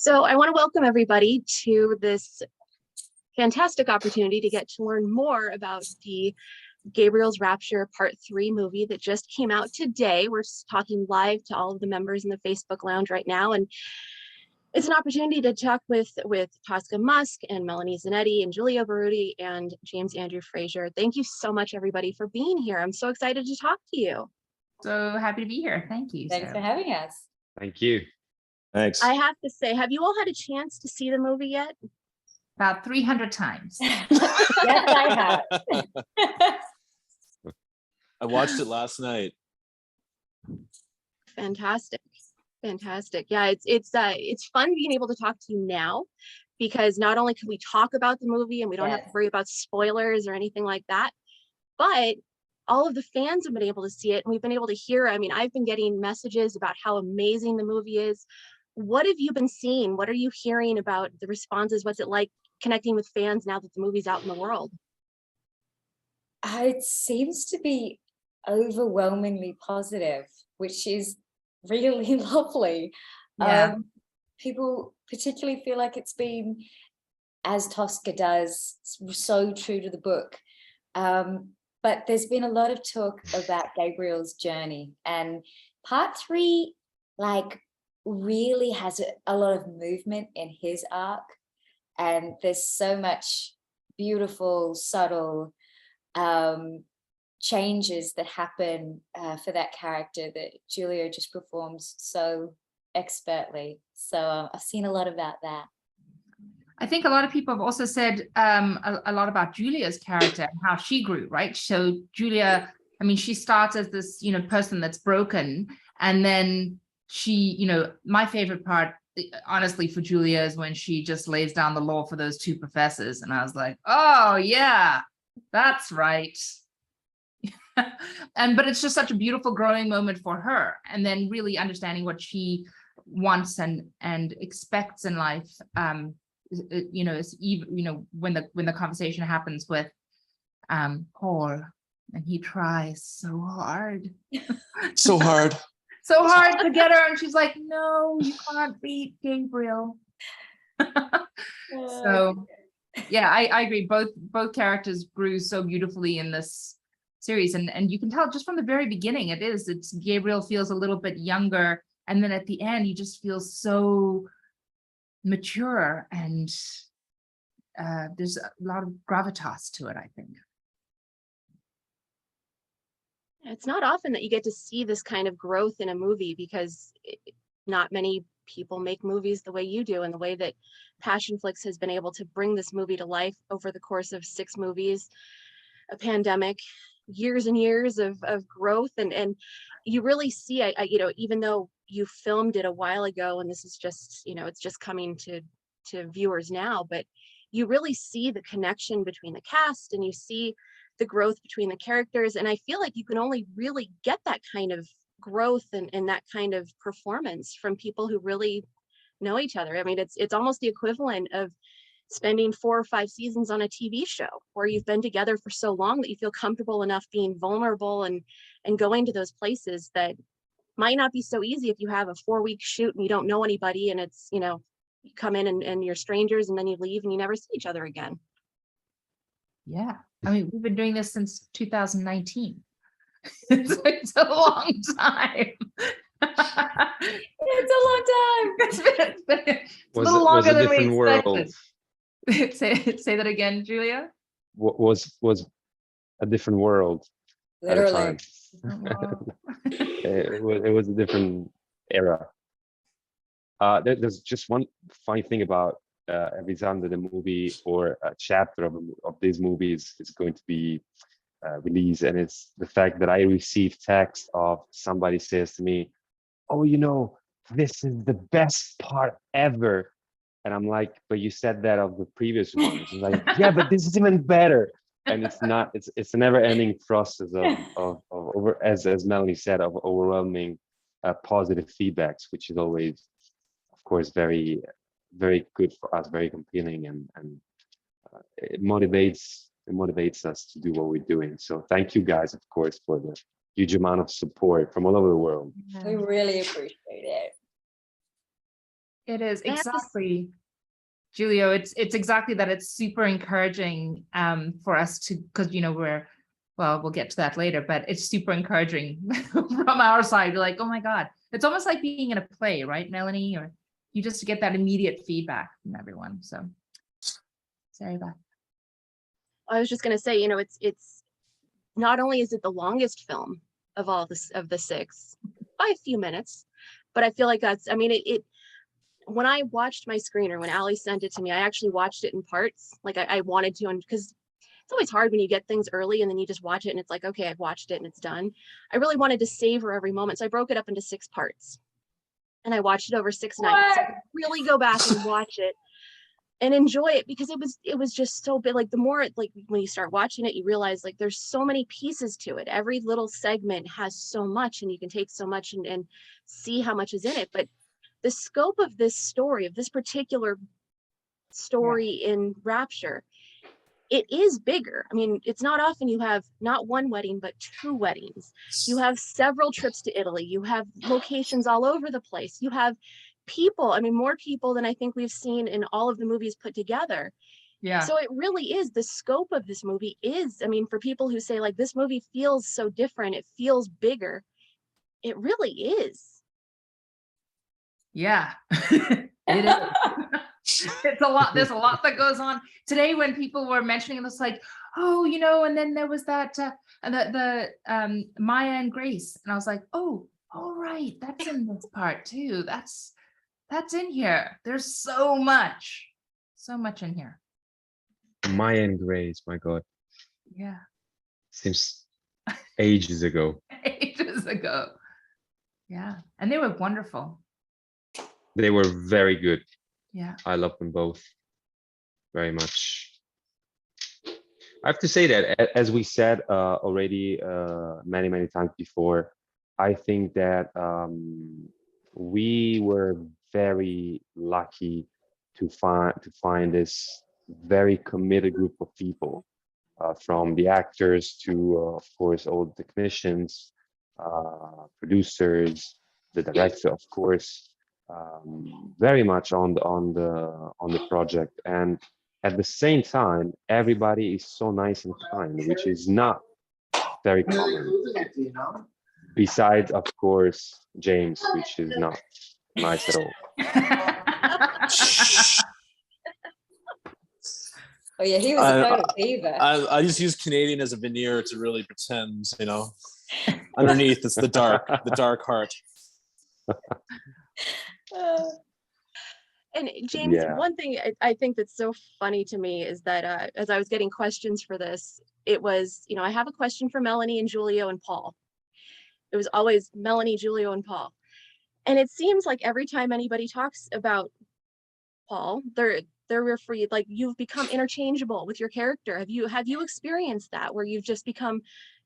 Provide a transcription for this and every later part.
So I want to welcome everybody to this fantastic opportunity to get to learn more about the Gabriel's Rapture Part 3 movie that just came out today. We're talking live to all of the members in the Facebook Lounge right now, and it's an opportunity to talk with Tosca, Musk, and Melanie Zanetti, and Giulio Berruti, and James Andrew Fraser. Thank you so much, everybody, for being here. I'm so excited to talk to you. So happy to be here. Thank you. Thanks for having us. Thank you. Thanks. I have to say, have you all had a chance to see the movie yet? About 300 times. Yes, I have. I watched it last night. Fantastic. Yeah, it's fun being able to talk to you now, because not only can we talk about the movie and we don't have to worry about spoilers or anything like that, but all of the fans have been able to see it, and we've been able to hear. I mean, I've been getting messages about how amazing the movie is. What have you been seeing? What are you hearing about the responses? What's it like connecting with fans now that the movie's out in the world? It seems to be overwhelmingly positive, which is really lovely. Yeah. People particularly feel like it's been, as Tosca does, so true to the book. But there's been a lot of talk about Gabriel's journey, and part 3, like, really has a lot of movement in his arc, and there's so much beautiful, subtle changes that happen for that character that Giulio just performs so expertly. So I've seen a lot about that. I think a lot of people have also said a lot about Julia's character and how she grew, right? So Julia, I mean, she starts as this, person that's broken, and then she, my favorite part, honestly, for Julia is when she just lays down the law for those 2 professors. And I was like, oh yeah, that's right. But it's just such a beautiful growing moment for her. And then really understanding what she wants and expects in life. Is even, when the conversation happens with Paul, and he tries so hard. So hard. So hard to get her, and she's like, no, you can't beat Gabriel. So yeah, I agree. Both characters grew so beautifully in this series, and you can tell just from the very beginning it's Gabriel feels a little bit younger, and then at the end he just feels so mature, and there's a lot of gravitas to it, I think. It's not often that you get to see this kind of growth in a movie, because not many people make movies the way you do, and the way that Passionflix has been able to bring this movie to life over the course of 6 movies, a pandemic, years and years of growth, and you really see, even though you filmed it a while ago, and this is just, it's just coming to viewers now, but you really see the connection between the cast, and you see the growth between the characters. And I feel like you can only really get that kind of growth and that kind of performance from people who really know each other. I mean, it's almost the equivalent of spending 4 or 5 seasons on a TV show, where you've been together for so long that you feel comfortable enough being vulnerable and going to those places that might not be so easy if you have a 4-week shoot and you don't know anybody, and it's, you come in and you're strangers, and then you leave and you never see each other again. Yeah, I mean, we've been doing this since 2019. It's a long time. It's a long time. It's a little longer than we expected. Say that again, Julia. Was a different world. Literally. It was a different era. There's just one funny thing about every time that a movie or a chapter of these movies is going to be released, and it's the fact that I receive text of somebody says to me, oh, this is the best part ever. And I'm like, but you said that of the previous ones. It's like, yeah, but this is even better. And it's not, it's a never ending process of as Melanie said, of overwhelming positive feedbacks, which is always, of course, very, very good for us, very compelling, and it motivates us to do what we're doing. So thank you guys, of course, for the huge amount of support from all over the world. We really appreciate it. It is I have to exactly, Giulio. It's exactly that. It's super encouraging for us to, because we'll get to that later, but it's super encouraging from our side. We're like, oh my God, it's almost like being in a play, right, Melanie? Or you just get that immediate feedback from everyone. So sorry about. I was just going to say, it's not only is it the longest film of all this of the 6 by a few minutes, but I feel like that's, I mean, it when I watched my screener, when Ali sent it to me, I actually watched it in parts. Like I wanted to, and because it's always hard when you get things early and then you just watch it and it's like, okay, I've watched it and it's done. I really wanted to savor every moment. So I broke it up into 6 parts and I watched it over 6 nights. So I could really go back and watch it and enjoy it, because it was just so big. Like the more, like when you start watching it, you realize like there's so many pieces to it. Every little segment has so much, and you can take so much and see how much is in it. But the scope of this story, of this particular story in Rapture, it is bigger. I mean, it's not often you have not one wedding, but 2 weddings. You have several trips to Italy. You have locations all over the place. You have people, I mean, more people than I think we've seen in all of the movies put together. Yeah. So it really is, the scope of this movie is, I mean, for people who say like, this movie feels so different, it feels bigger, it really is. Yeah, it is. It's a lot. There's a lot that goes on today. When people were mentioning it, it's like, oh, and then there was that the Maya and Grace, and I was like, oh, all right, that's in this part too. That's in here. There's so much in here. Maya and Grace, my God, Yeah. seems ages ago. Ages ago. Yeah, and they were wonderful. They were very good. Yeah. I love them both very much. I have to say that, as we said already many, many times before, I think that we were very lucky to find this very committed group of people, from the actors to, of course, all the technicians, producers, the director, of course. Very much on the project, and at the same time everybody is so nice and kind, which is not very common, besides of course James, which is not nice at all. Oh yeah, he was a total diva. I just use Canadian as a veneer to really pretend, underneath it's the dark heart. And James, Yeah. one thing I think that's so funny to me is that as I was getting questions for this, it was, I have a question for Melanie and Giulio and Paul. It was always Melanie, Giulio, and Paul. And it seems like every time anybody talks about Paul, they're referred, like, you've become interchangeable with your character. Have you experienced that, where you've just become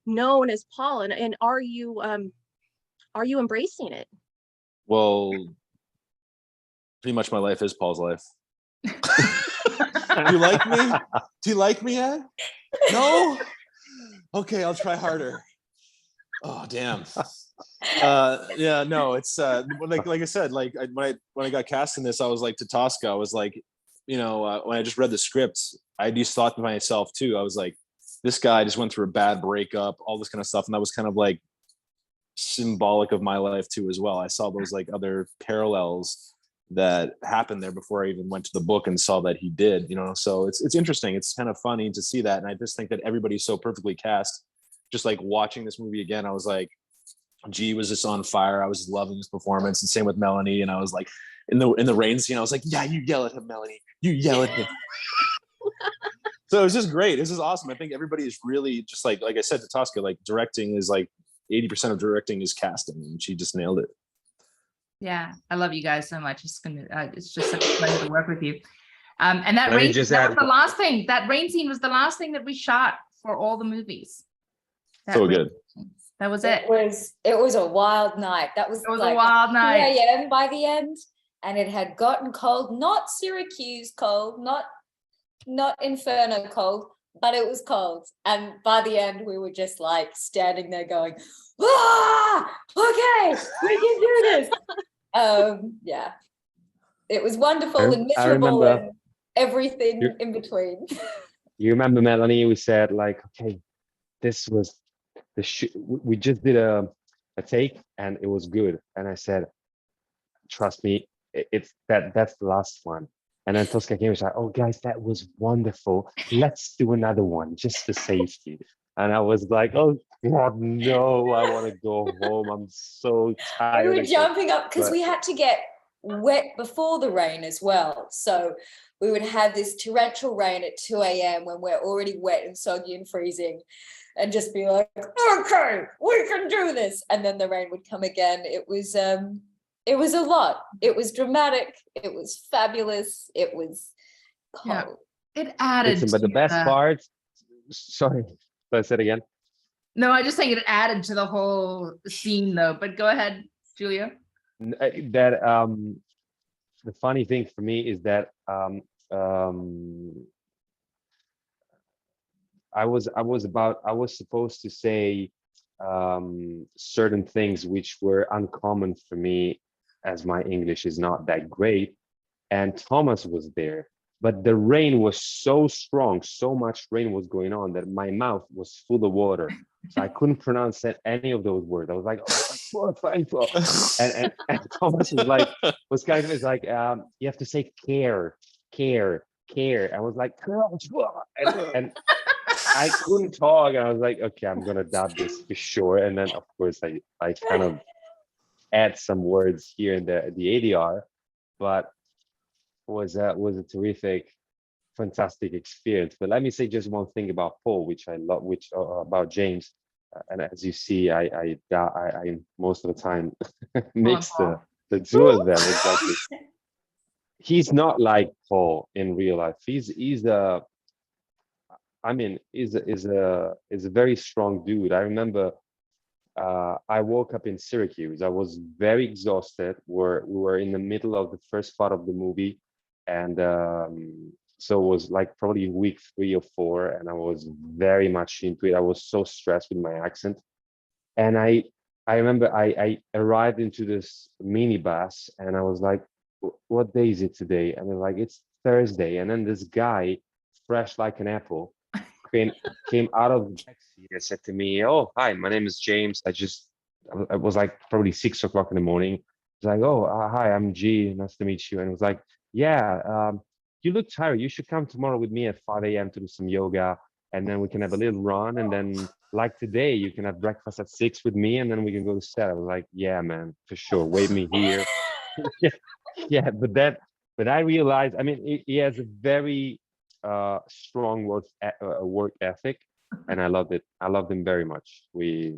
known as Paul, and are you embracing it? Well, pretty much my life is Paul's life. Do you like me? Do you like me, Ed? No? Okay, I'll try harder. Oh, damn. Yeah, no, it's like I said, like when I got cast in this, I was like, to Tosca, I was like, when I just read the script, I just thought to myself too, I was like, this guy just went through a bad breakup, all this kind of stuff, and that was kind of like symbolic of my life too as well. I saw those like other parallels that happened there before I even went to the book and saw that he did, so it's interesting. It's kind of funny to see that, and I just think that everybody's so perfectly cast. Just like watching this movie again, I was like, G was just on fire. I was loving his performance, and same with Melanie. And I was like, in the rain scene, I was like, yeah, you yell at him, Melanie, you yell at him. So it was just great. This is awesome. I think everybody is really just like I said to Tosca, like directing is like 80% of directing is casting, and she just nailed it. Yeah, I love you guys so much. It's just such a pleasure to work with you. And that Let me rain, just that add- was the last thing. That rain scene was the last thing that we shot for all the movies. So good. That was it. It was a wild night. It was a like wild night. 2 a.m. by the end, and it had gotten cold. Not Syracuse cold, not Inferno cold, but it was cold. And by the end, we were just like standing there going, "Ah, okay, we can do this." Yeah. It was wonderful and I miserable remember. and everything You- in between. You remember, Melanie? We said like, okay, this was we just did a take and it was good. And I said, trust me, it's that's the last one. And then Tosca came and was like, oh guys, that was wonderful. Let's do another one just for safety. And I was like, oh God, no, I want to go home. I'm so We tired. were again." jumping up because But- we had to get wet before the rain as well. So we would have this torrential rain at 2 a.m. when we're already wet and soggy and freezing, and just be like, okay, we can do this. And then the rain would come again. It was a lot. It was dramatic. It was fabulous. It was cold. Yeah. It added. Listen, but the to best part, sorry, I said again. No, I just saying it added to the whole scene though. But go ahead, Giulio. That the funny thing for me is that I was supposed to say certain things which were uncommon for me, as my English is not that great, and Thomas was there, but the rain was so strong, so much rain was going on that my mouth was full of water, so I couldn't pronounce any of those words. I was like, and Thomas was kind of like, you have to say care. I was like, and I couldn't talk, and I was like, okay, I'm gonna dub this for sure. And then of course I kind of add some words here in the ADR, but was a terrific, fantastic experience. But let me say just one thing about Paul, which I love, which about James, and as you see, I most of the time mix the two of them exactly. He's not like Paul in real life. He's a very strong dude. I remember I woke up in Syracuse. I was very exhausted. We were in the middle of the first part of the movie, and so it was like probably week 3 or 4, and I was very much into it. I was so stressed with my accent, and I remember I arrived into this minibus, and I was like, "What day is it today?" And they're like, "It's Thursday." And then this guy, fresh like an apple, came out of the taxi and said to me, "Oh, hi, my name is James. I was like probably 6 o'clock in the morning." He's like, "Oh, hi, I'm G. Nice to meet you." And it was like, "Yeah, you look tired. You should come tomorrow with me at 5 a.m. to do some yoga, and then we can have a little run. And then, like today, you can have breakfast at 6 with me, and then we can go to set." I was like, "Yeah, man, for sure. Wait me here." yeah, but I realized, I mean, he has a very strong work ethic, and I loved it. I loved him very much. We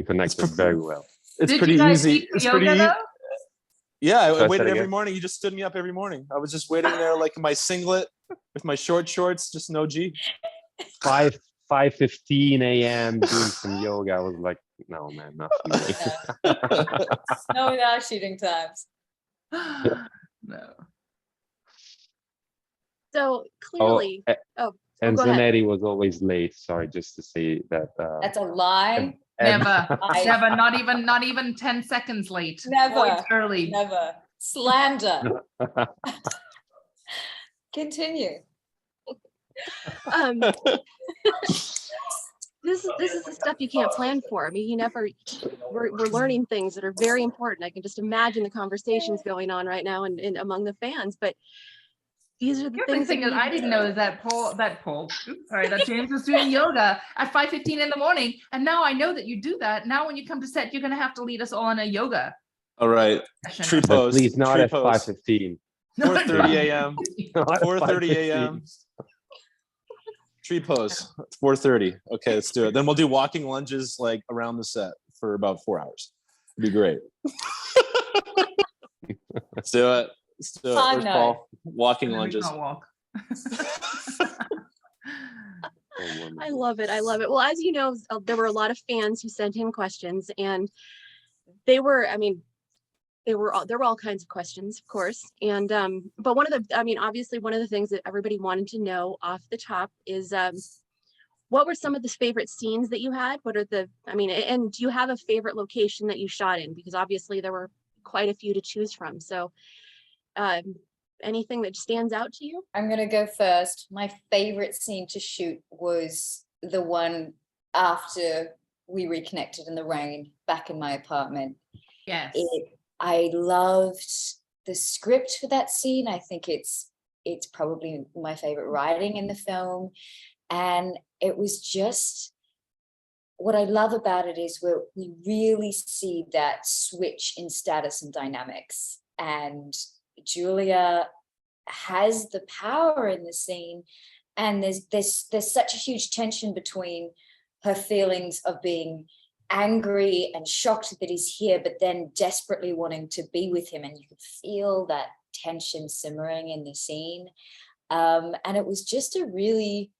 connected very well. It's Did pretty you guys easy. meet for It's yoga pretty. though? Yeah, So I I waited said every again? morning. He just stood me up every morning. I was just waiting there, like in my singlet with my short shorts, just no G. 5:15 a.m. doing some yoga. I was like, no, man, not for me. No, in our shooting times. No. So clearly, And go ahead. Zanetti was always late. Sorry, just to say that. That's a lie. Never, I- never, not even 10 seconds late. Never. Always early. Never. Slander. Continue. um, this is the stuff you can't plan for. I mean, we're learning things that are very important. I can just imagine the conversations going on right now and among the fans, but these are the The things thing is, that I didn't know that that James was doing yoga at 5:15 in the morning. And now I know that you do that. Now when you come to set, you're going to have to lead us all in a yoga All right. session. Tree But pose. please, not tree at pose. 5:15. 4:30 a.m. Not at 4:30 a.m. 5:15. Tree pose. 4:30. Okay, let's do it. Then we'll do walking lunges like around the set for about 4 hours. It'd be great. Let's do it. Let's do it. Fun Where's night. Paul? Walking And then we lunges. can't walk. I love it. I love it. Well, as you know, there were a lot of fans who sent in questions, and they were all kinds of questions, of course. And but obviously one of the things that everybody wanted to know off the top is what were some of the favorite scenes that you had? And do you have a favorite location that you shot in? Because obviously there were quite a few to choose from. So Anything that stands out to you? I'm gonna go first. My favorite scene to shoot was the one after we reconnected in the rain back in my apartment. Yes. I loved the script for that scene. I think it's probably my favorite writing in the film. And it was just, what I love about it is where we really see that switch in status and dynamics. And Julia has the power in the scene. And there's such a huge tension between her feelings of being angry and shocked that he's here, but then desperately wanting to be with him. And you could feel that tension simmering in the scene. And it was just a really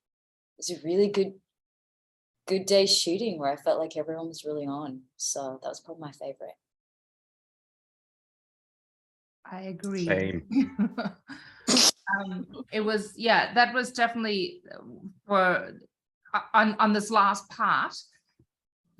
good day shooting where I felt like everyone was really on. So that was probably my favorite. I agree. Same. It was, yeah, that was definitely for on this last part.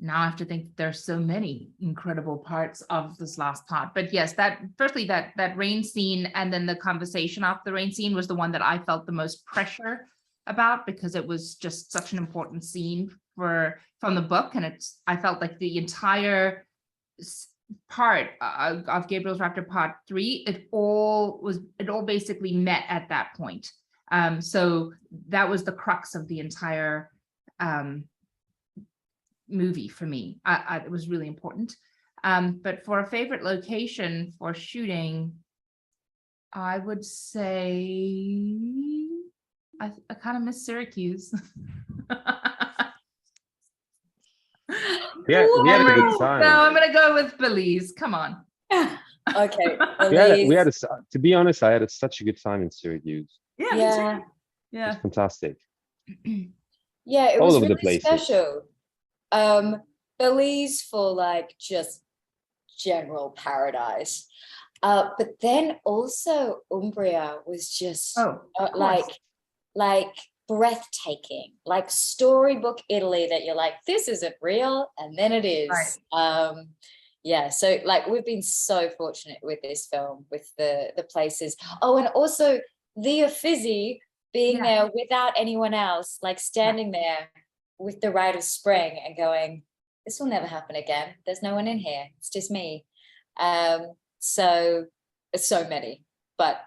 Now I have to think there's so many incredible parts of this last part. But yes, firstly that rain scene and then the conversation after the rain scene was the one that I felt the most pressure about, because it was just such an important scene from the book. And I felt like the entire part of Gabriel's Rapture Part 3, it all basically met at that point. So that was the crux of the entire movie for me. It was really important. But for a favorite location for shooting, I would say I kind of miss Syracuse. Yeah, we had a good time. No, I'm gonna go with Belize. Come on. Okay. We had to be honest, I had such a good time in Syracuse. Yeah. Yeah. Yeah. It's fantastic. Yeah, it All was over the really places. special. Belize for like just general paradise. But then also Umbria was just like breathtaking, like storybook Italy that you're like, this isn't real, and then it is. Right. Yeah, so like we've been so fortunate with this film, with the places. Oh, and also the Uffizi being there without anyone else, like standing there with the Rite of Spring and going, this will never happen again. There's no one in here. It's just me. So it's so many. But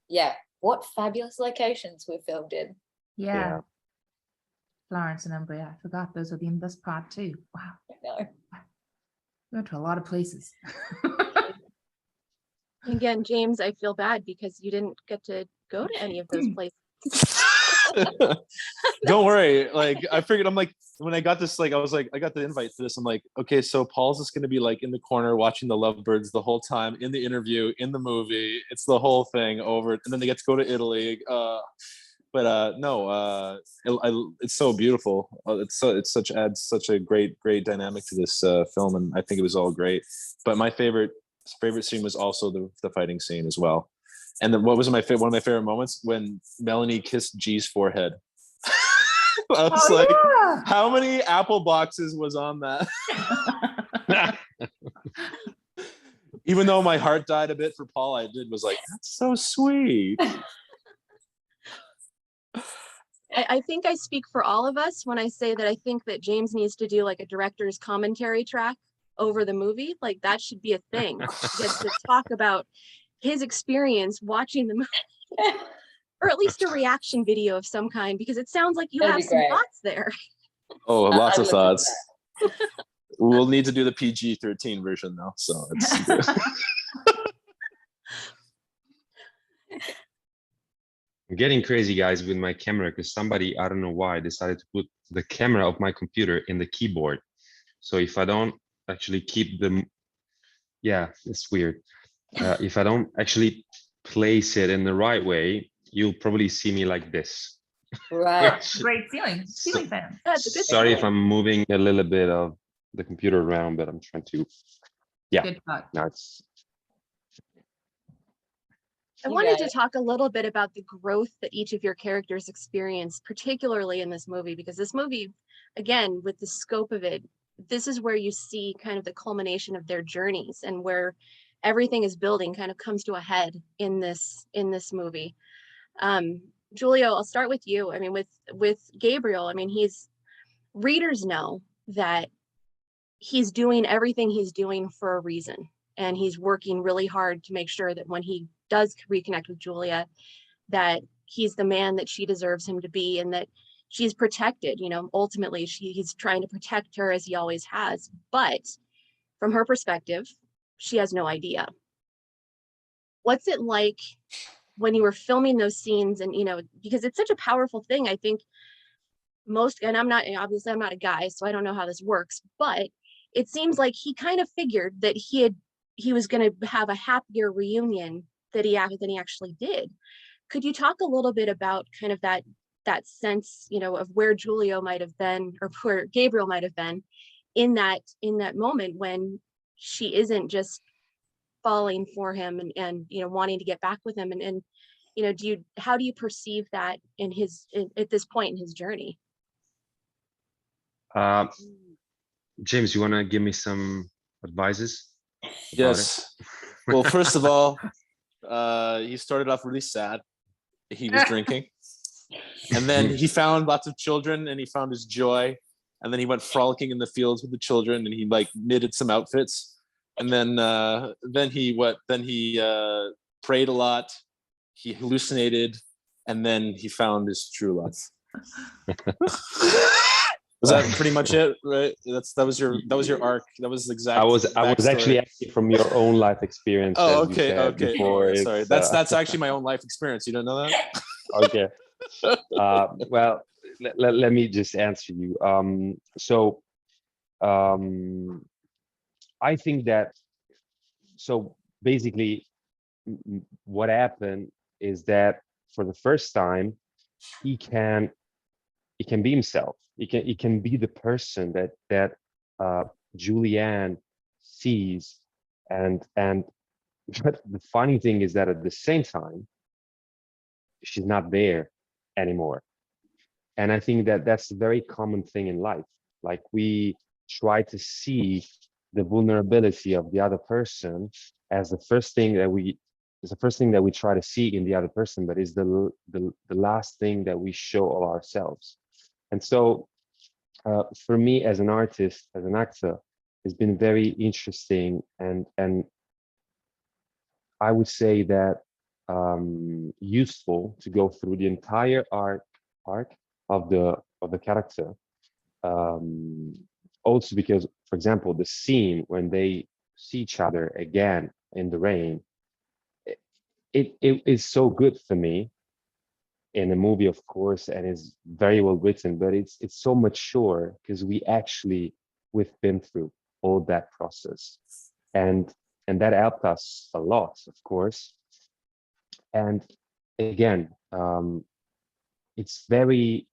yeah, what fabulous locations we filmed in. Yeah. Florence and Umbria. I forgot those were in this part too. Wow. I know. We went to a lot of places. Again, James, I feel bad because you didn't get to go to any of those places. Don't worry. Like I figured, I'm like, when I got this, like I was like, I got the invite for this. I'm like, okay, so Paul's just gonna be like in the corner watching the Lovebirds the whole time, in the interview, in the movie. It's the whole thing over, and then they get to go to Italy. But no, it's so beautiful. Adds such a great dynamic to this film, and I think it was all great. But my favorite scene was also the fighting scene as well. And then what was one of my favorite moments when Melanie kissed G's forehead. I was how many apple boxes was on that? Even though my heart died a bit for Paul, I was like, that's so sweet. I think I speak for all of us when I say that I think that James needs to do like a director's commentary track over the movie. Like that should be a thing. He gets to talk about his experience watching the movie, or at least a reaction video of some kind, because it sounds like you That'd have be some great. thoughts there. Oh, lots I'd of look into thoughts. We'll need to do the PG-13 version though. So it's I'm getting crazy, guys, with my camera because somebody, I don't know why, decided to put the camera of my computer in the keyboard. So if I don't actually keep them, yeah, it's weird. If I don't actually place it in the right way, you'll probably see me like this. Right. Great ceiling fan. That's a good Sorry thing. if I'm moving a little bit of the computer around, but I'm trying to, yeah, Good thought. now it's. I wanted to talk a little bit about the growth that each of your characters experienced, particularly in this movie, because this movie, again, with the scope of it, this is where you see kind of the culmination of their journeys and where everything is building kind of comes to a head in this movie. Giulio, I'll start with you. I mean, with Gabriel, I mean, readers know that he's doing everything he's doing for a reason, and he's working really hard to make sure that when he does reconnect with Julia, that he's the man that she deserves him to be, and that she's protected. You know, ultimately he's trying to protect her as he always has, but from her perspective, she has no idea. What's it like when you were filming those scenes? And, you know, because it's such a powerful thing, I think and I'm not a guy, so I don't know how this works, but it seems like he kind of figured that he was going to have a happier reunion than he actually did. Could you talk a little bit about kind of that sense, you know, of where Giulio might have been, or where Gabriel might have been in that moment when she isn't just falling for him and you know, wanting to get back with him, and you know, how do you perceive that at this point in his journey? James, you want to give me some advices? Yes. Well, first of all, he started off really sad. He was drinking. And then he found lots of children and he found his joy. And then he went frolicking in the fields with the children and he like knitted some outfits. And then he prayed a lot. He hallucinated, and then he found his true love. Was that pretty much it? Right? That was your arc. That was exactly. I was actually asking from your own life experience. Oh, okay, okay. Before sorry, that's actually my own life experience. You don't know that? Okay. Well, let me just answer you. I think that. So basically, what happened is that for the first time, he can be himself. He can be the person that Julianne sees, and but the funny thing is that at the same time, she's not there anymore. And I think that that's a very common thing in life. Like, we try to see the vulnerability of the other person as the first thing that we try to see in the other person, but is the last thing that we show of ourselves. And so for me, as an artist, as an actor, it's been very interesting, and I would say that useful to go through the entire arc of the character. Also because, for example, the scene when they see each other again in the rain, it is so good for me in a movie, of course, and is very well written, but it's so mature because we've been through all that process, and that helped us a lot, of course. And again, it's very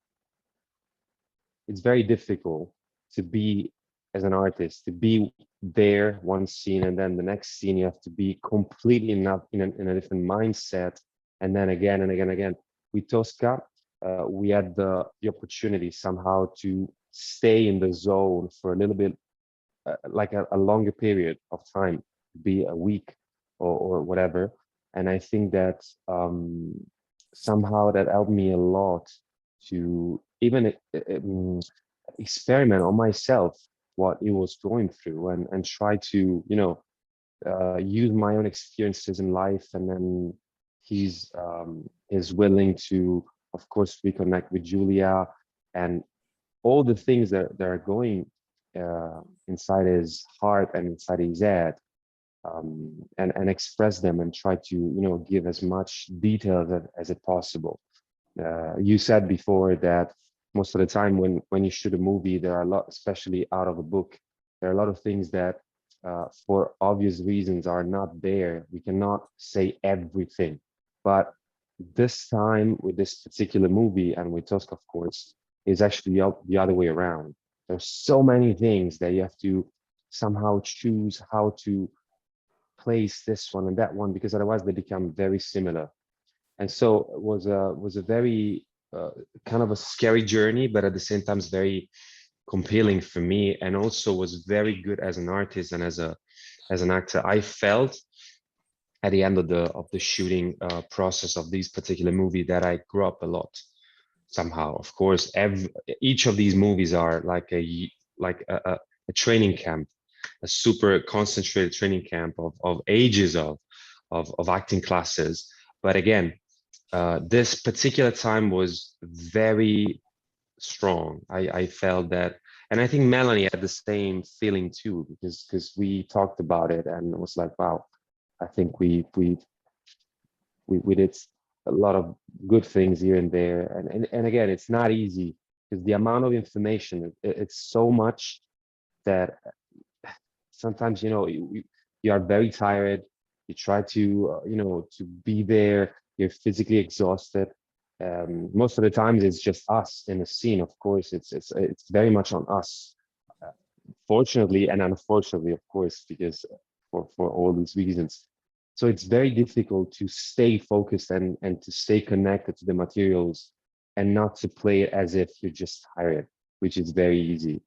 difficult to be, as an artist, to be there one scene, and then the next scene you have to be completely in a different mindset, and then again and again. With Tosca, we had the opportunity somehow to stay in the zone for a little bit, like a longer period of time, be a week or whatever. And I think that somehow that helped me a lot to even experiment on myself what he was going through, and try to, you know, use my own experiences in life. And then he's willing to, of course, reconnect with Julia, and all the things that are going inside his heart and inside his head, and express them and try to, you know, give as much detail as it possible. You said before that most of the time when you shoot a movie, there are a lot, especially out of a book, there are a lot of things that for obvious reasons are not there. We cannot say everything. But this time with this particular movie, and with Tosca, of course, is actually the other way around. There's so many things that you have to somehow choose how to place this one and that one, because otherwise they become very similar. And so it was a very kind of a scary journey, but at the same time, it's very compelling for me, and also was very good as an artist and as an actor. I felt at the end of the shooting process of this particular movie that I grew up a lot somehow. Of course, each of these movies are like a training camp, a super concentrated training camp of ages of acting classes. But again, this particular time was very strong. I felt that, and I think Melanie had the same feeling too, because we talked about it and it was like, wow, I think we did a lot of good things here and there, and again, it's not easy because the amount of information, it's so much that sometimes you are very tired. You try to to be there. You're physically exhausted. Most of the times it's just us in a scene. Of course, it's very much on us, fortunately and unfortunately, of course, because for all these reasons. So it's very difficult to stay focused and to stay connected to the materials and not to play it as if you're just tired, which is very easy.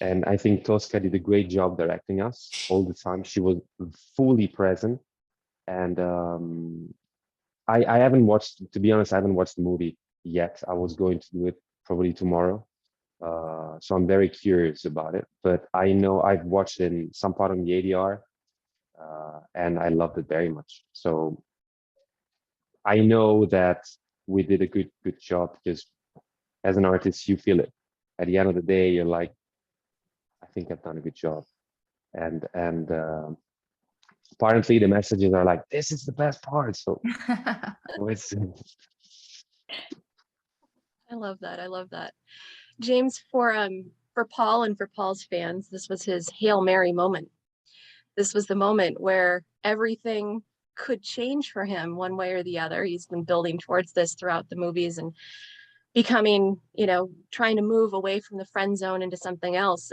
And I think Tosca did a great job directing us all the time. She was fully present. And I haven't watched, to be honest, I haven't watched the movie yet. I was going to do it probably tomorrow. So I'm very curious about it. But I know I've watched it in some part on the ADR, and I loved it very much. So I know that we did a good job, because as an artist, you feel it. At the end of the day, you're like, I think I've done a good job. And apparently the messages are like, this is the best part. So it's I love that. I love that. James, for Paul and for Paul's fans, this was his Hail Mary moment. This was the moment where everything could change for him one way or the other. He's been building towards this throughout the movies and becoming, trying to move away from the friend zone into something else.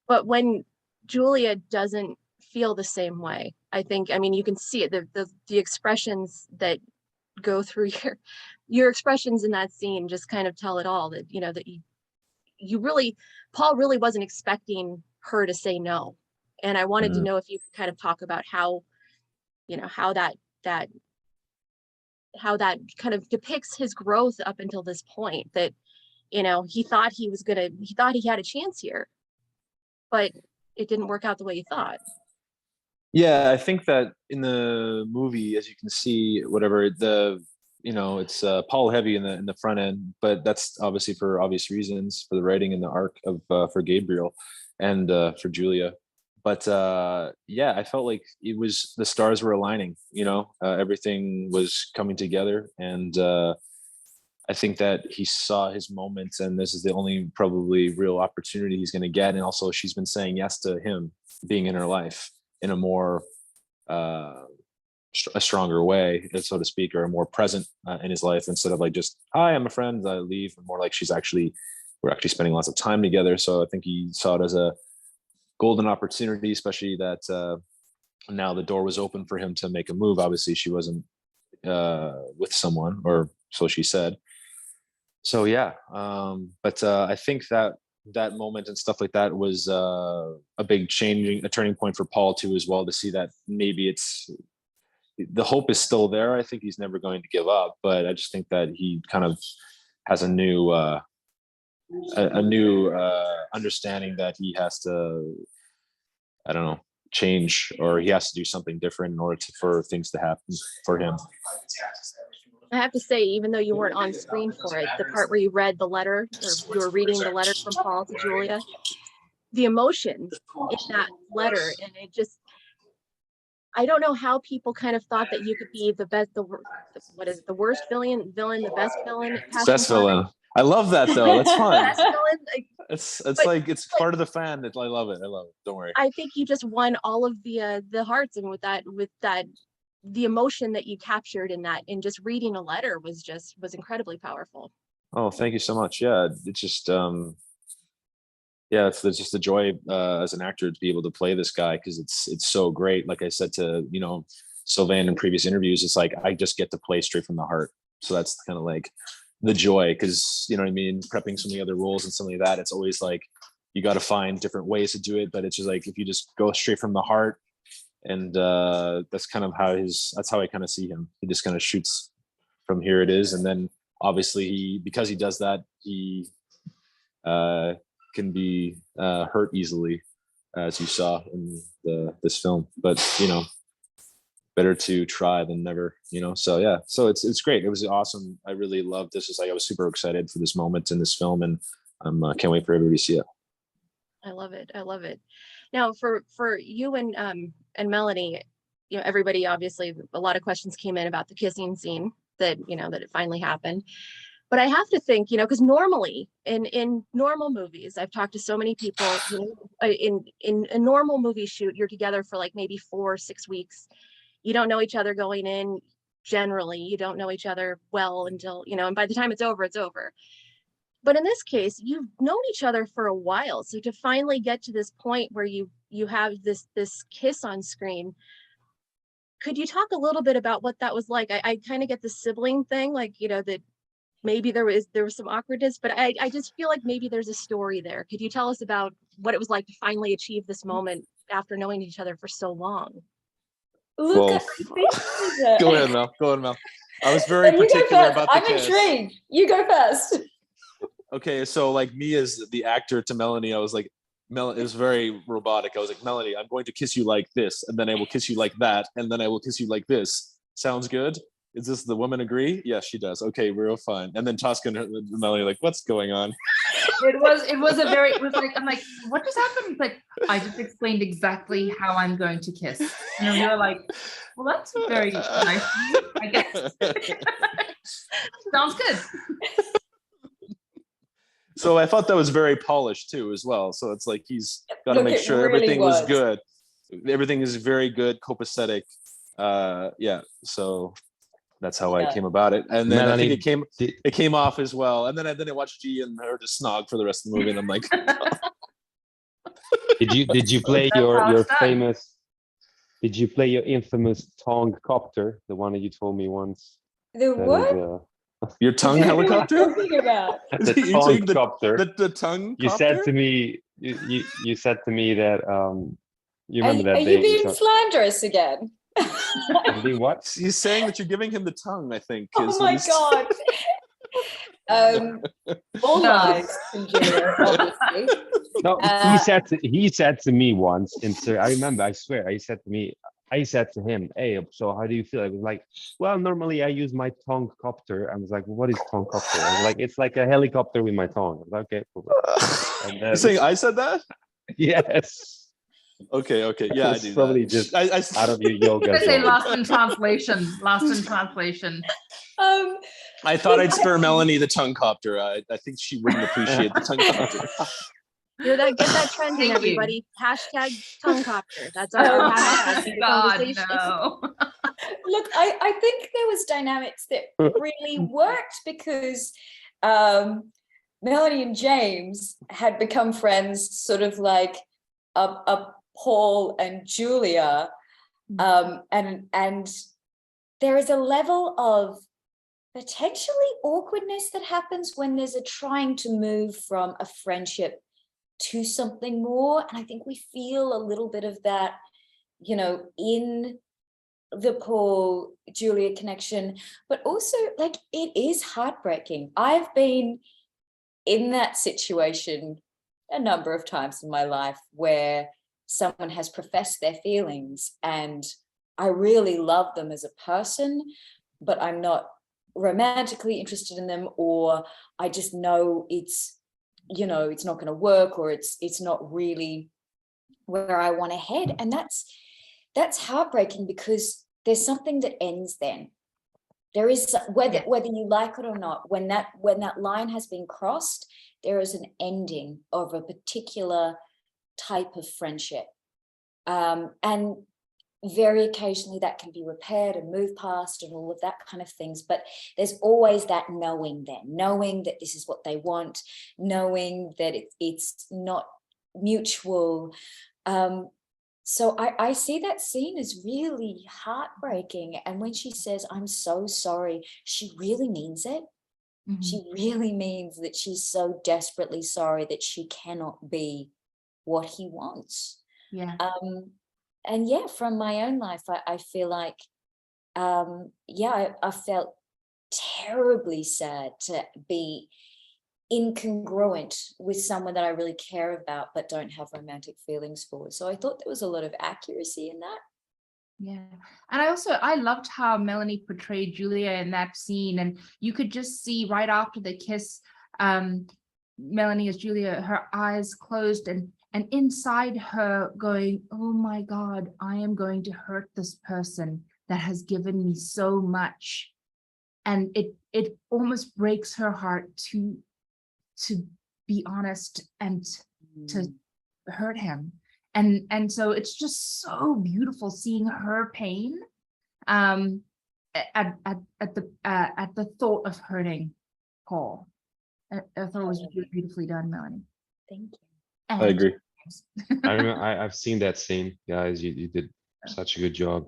But when Giulia doesn't feel the same way, I mean, you can see it, the expressions that go through your expressions in that scene just kind of tell it all, that, that you really, Paul really wasn't expecting her to say no. And I wanted to know if you could kind of talk about how, how that kind of depicts his growth up until this point, that, he thought he had a chance here, but it didn't work out the way he thought. Yeah, I think that in the movie, as you can see, whatever it's Paul heavy in the front end, but that's obviously for obvious reasons, for the writing and the arc of for Gabriel and for Giulia. But yeah, I felt like it was, the stars were aligning. Everything was coming together, and I think that he saw his moments, and this is the only probably real opportunity he's going to get. And also, she's been saying yes to him being in her life in a more a stronger way, so to speak, or more present in his life, instead of like just, hi, I'm a friend, I leave, and more like we're actually spending lots of time together. So I think he saw it as a golden opportunity, especially that now the door was open for him to make a move. Obviously she wasn't with someone, or so she said. So yeah, but I think that moment and stuff like that was a big a turning point for Paul too, as well, to see that maybe the hope is still there. I think he's never going to give up, but I just think that he kind of has a new understanding that he has to, I don't know, change, or he has to do something different in order for things to happen for him. I have to say, even though you weren't on screen for it, the part where you read the letter, or you were reading the letter from Paul to Giulia, the emotion in that letter, and it just, I don't know how people kind of thought that you could be the best, what is it, the worst villain, the best villain. Best villain. I love that though. That's fun. Best villain, it's part of the fan that I love it. Don't worry. I think you just won all of the hearts, and with that, the emotion that you captured in that, in just reading a letter was incredibly powerful. Oh, thank you so much. Yeah, it's just it's just a joy as an actor to be able to play this guy, because it's so great. Like I said to Sylvain in previous interviews, it's like I just get to play straight from the heart. So that's kind of like the joy, because you know what I mean, prepping so many other roles and something like that, it's always like you got to find different ways to do it, but it's just like if you just go straight from the heart, and that's kind of that's how I kind of see him. He just kind of shoots from here it is, and then obviously because he does that, he can be hurt easily, as you saw in this film. But better to try than never, so yeah, so it's great. It was awesome. I really loved this. I was super excited for this moment in this film, and can't wait for everybody to see it. I love it. I love it. Now for you and Melanie, everybody, obviously a lot of questions came in about the kissing scene that that it finally happened. But I have to think, because normally in normal movies, I've talked to so many people, in a normal movie shoot, you're together for like maybe 4 or 6 weeks. You don't know each other going in. Generally, you don't know each other well until, and by the time it's over, it's over. But in this case, you've known each other for a while. So to finally get to this point where you have this kiss on screen, could you talk a little bit about what that was like? I kind of get the sibling thing, like, that maybe there was some awkwardness, but I just feel like maybe there's a story there. Could you tell us about what it was like to finally achieve this moment after knowing each other for so long? Look, well, go ahead, Mel. I was very particular about the I'm kiss. intrigued. You go first. Okay, so like me as the actor to Melanie, I was like, it was very robotic. I was like, Melanie, I'm going to kiss you like this, and then I will kiss you like that, and then I will kiss you like this. Sounds good? Is this the woman agree? Yes, she does. Okay, we're all fine. And then Tosca and Melanie like, what's going on? It was like, I'm like, what just happened? Like, I just explained exactly how I'm going to kiss. And you're like, well, that's very nice of you, I guess. Sounds good. So I thought that was very polished too, as well. So it's like he's got to make sure really everything was good. Everything is very good, copacetic. Yeah. So that's how I came about it. And then Melanie, I think it came off as well. And then I watched G and her just snog for the rest of the movie, and I'm like, Did you play your famous? Did you play your infamous tongue copter, the one that you told me once? The what? Your tongue helicopter? The tongue copter. The tongue. You said to me. You said to me that. You remember that? Are you being slanderous again? What? He's saying that you're giving him the tongue, I think. Oh my god. All lies from Giulio, obviously. No, he said to me once, I remember, I swear, I said to him, hey, so how do you feel? I was like, well, normally I use my tongue copter. I was like, what is tongue copter? I was like, it's like a helicopter with my tongue. I was like, okay, cool. And you're saying I said that? Yes. Okay, yeah, I do. Probably that. Just out of your yoga. I say lost in translation. I thought I'd spare Melanie the tongue copter. I think she wouldn't appreciate the tongue copter. Get that trending, everybody. Hashtag tongue copter. That's our hashtag conversation. No. Look, I think there was dynamics that really worked because Melanie and James had become friends, sort of like a Paul and Julia, and there is a level of potentially awkwardness that happens when there's a trying to move from a friendship to something more, and I think we feel a little bit of that, in the Paul Julia connection, but also like it is heartbreaking. I've been in that situation a number of times in my life where someone has professed their feelings and I really love them as a person, but I'm not romantically interested in them, or I just know it's not going to work, or it's not really where I want to head. And that's heartbreaking because there's something that ends then. There is, whether you like it or not, when that line has been crossed, there is an ending of a particular type of friendship. And very occasionally that can be repaired and moved past and all of that kind of things. But there's always that knowing that this is what they want, knowing that it's not mutual. So I see that scene as really heartbreaking. And when she says, I'm so sorry, she really means it. Mm-hmm. She really means that she's so desperately sorry that she cannot be what he wants. Yeah. yeah, from my own life, I feel like, yeah, I felt terribly sad to be incongruent with someone that I really care about but don't have romantic feelings for. So I thought there was a lot of accuracy in that. Yeah. And I loved how Melanie portrayed Julia in that scene. And you could just see right after the kiss, Melanie as Julia, her eyes closed and inside her going, oh my God, I am going to hurt this person that has given me so much. And it almost breaks her heart to be honest and to hurt him. And so it's just so beautiful seeing her pain at the thought of hurting Paul. I thought it was really beautifully done, Melanie. Thank you. And I agree. I remember I've seen that scene, guys. You did such a good job.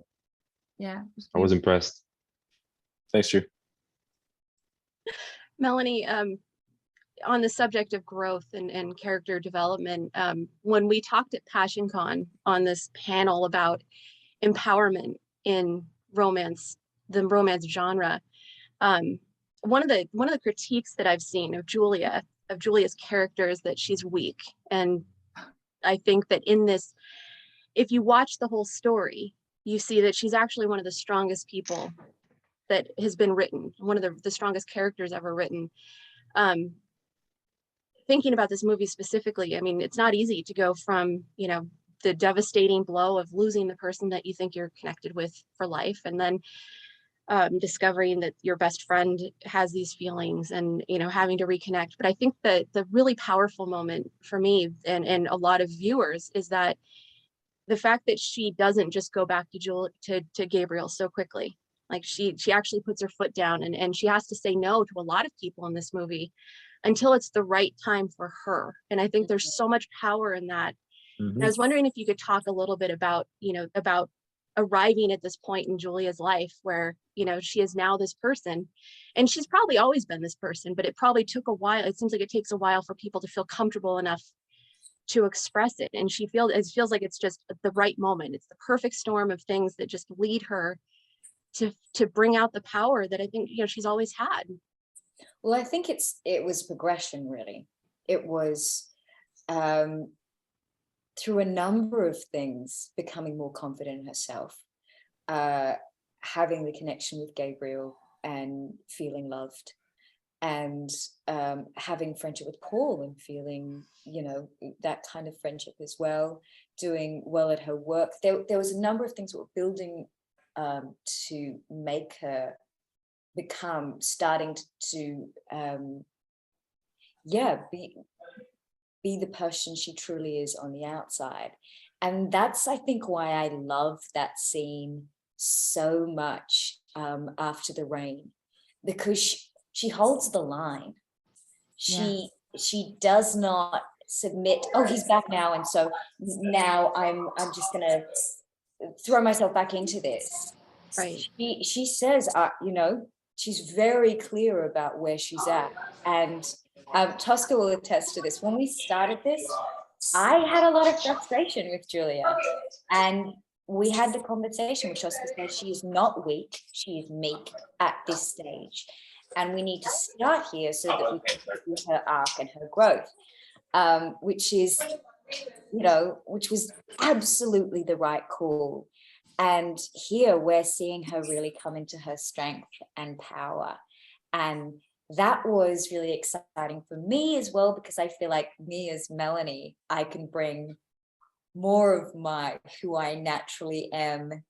Yeah, I was impressed. Thanks, Drew. Melanie, on the subject of growth and character development, when we talked at PassionCon on this panel about empowerment in romance, the romance genre, one of the critiques that I've seen of Julia's character is that she's weak. And I think that in this, if you watch the whole story, you see that she's actually one of the strongest people that has been written, one of the strongest characters ever written. Thinking about this movie specifically, I mean, it's not easy to go from, the devastating blow of losing the person that you think you're connected with for life, and then discovering that your best friend has these feelings and, having to reconnect. But I think that the really powerful moment for me and a lot of viewers is that the fact that she doesn't just go back to Gabriel so quickly. Like she actually puts her foot down and she has to say no to a lot of people in this movie until it's the right time for her. And I think there's so much power in that. And I was wondering if you could talk a little bit about, about arriving at this point in Julia's life where, she is now this person, and she's probably always been this person, but it probably took a while. It seems like it takes a while for people to feel comfortable enough to express it. And it feels like it's just the right moment. It's the perfect storm of things that just lead her to bring out the power that I think, she's always had. Well, I think it was progression, really. It was through a number of things, becoming more confident in herself, having the connection with Gabriel and feeling loved, and having friendship with Paul and feeling, that kind of friendship as well, doing well at her work. There was a number of things that were building to make her starting to be the person she truly is on the outside. And that's, I think, why I love that scene so much after the rain, because she holds the line. She does not submit. Oh, he's back now, and so now I'm just gonna throw myself back into this. Right. She says, she's very clear about where she's at. And Tosca will attest to this. When we started this, I had a lot of frustration with Julia. And we had the conversation with Tosca said she is not weak, she is meek at this stage. And we need to start here so that we can see her arc and her growth, which was absolutely the right call. And here we're seeing her really come into her strength and power. And that was really exciting for me as well, because I feel like me as Melanie, I can bring more of who I naturally am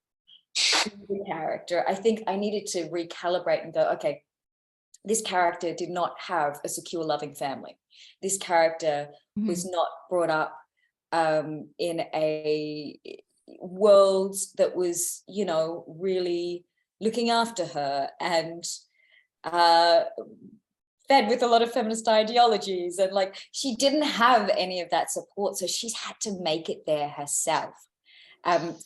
to the character. I think I needed to recalibrate and go, okay, this character did not have a secure, loving family. This character was not brought up in a world that was, really looking after her and fed with a lot of feminist ideologies, and she didn't have any of that support, so she's had to make it there herself.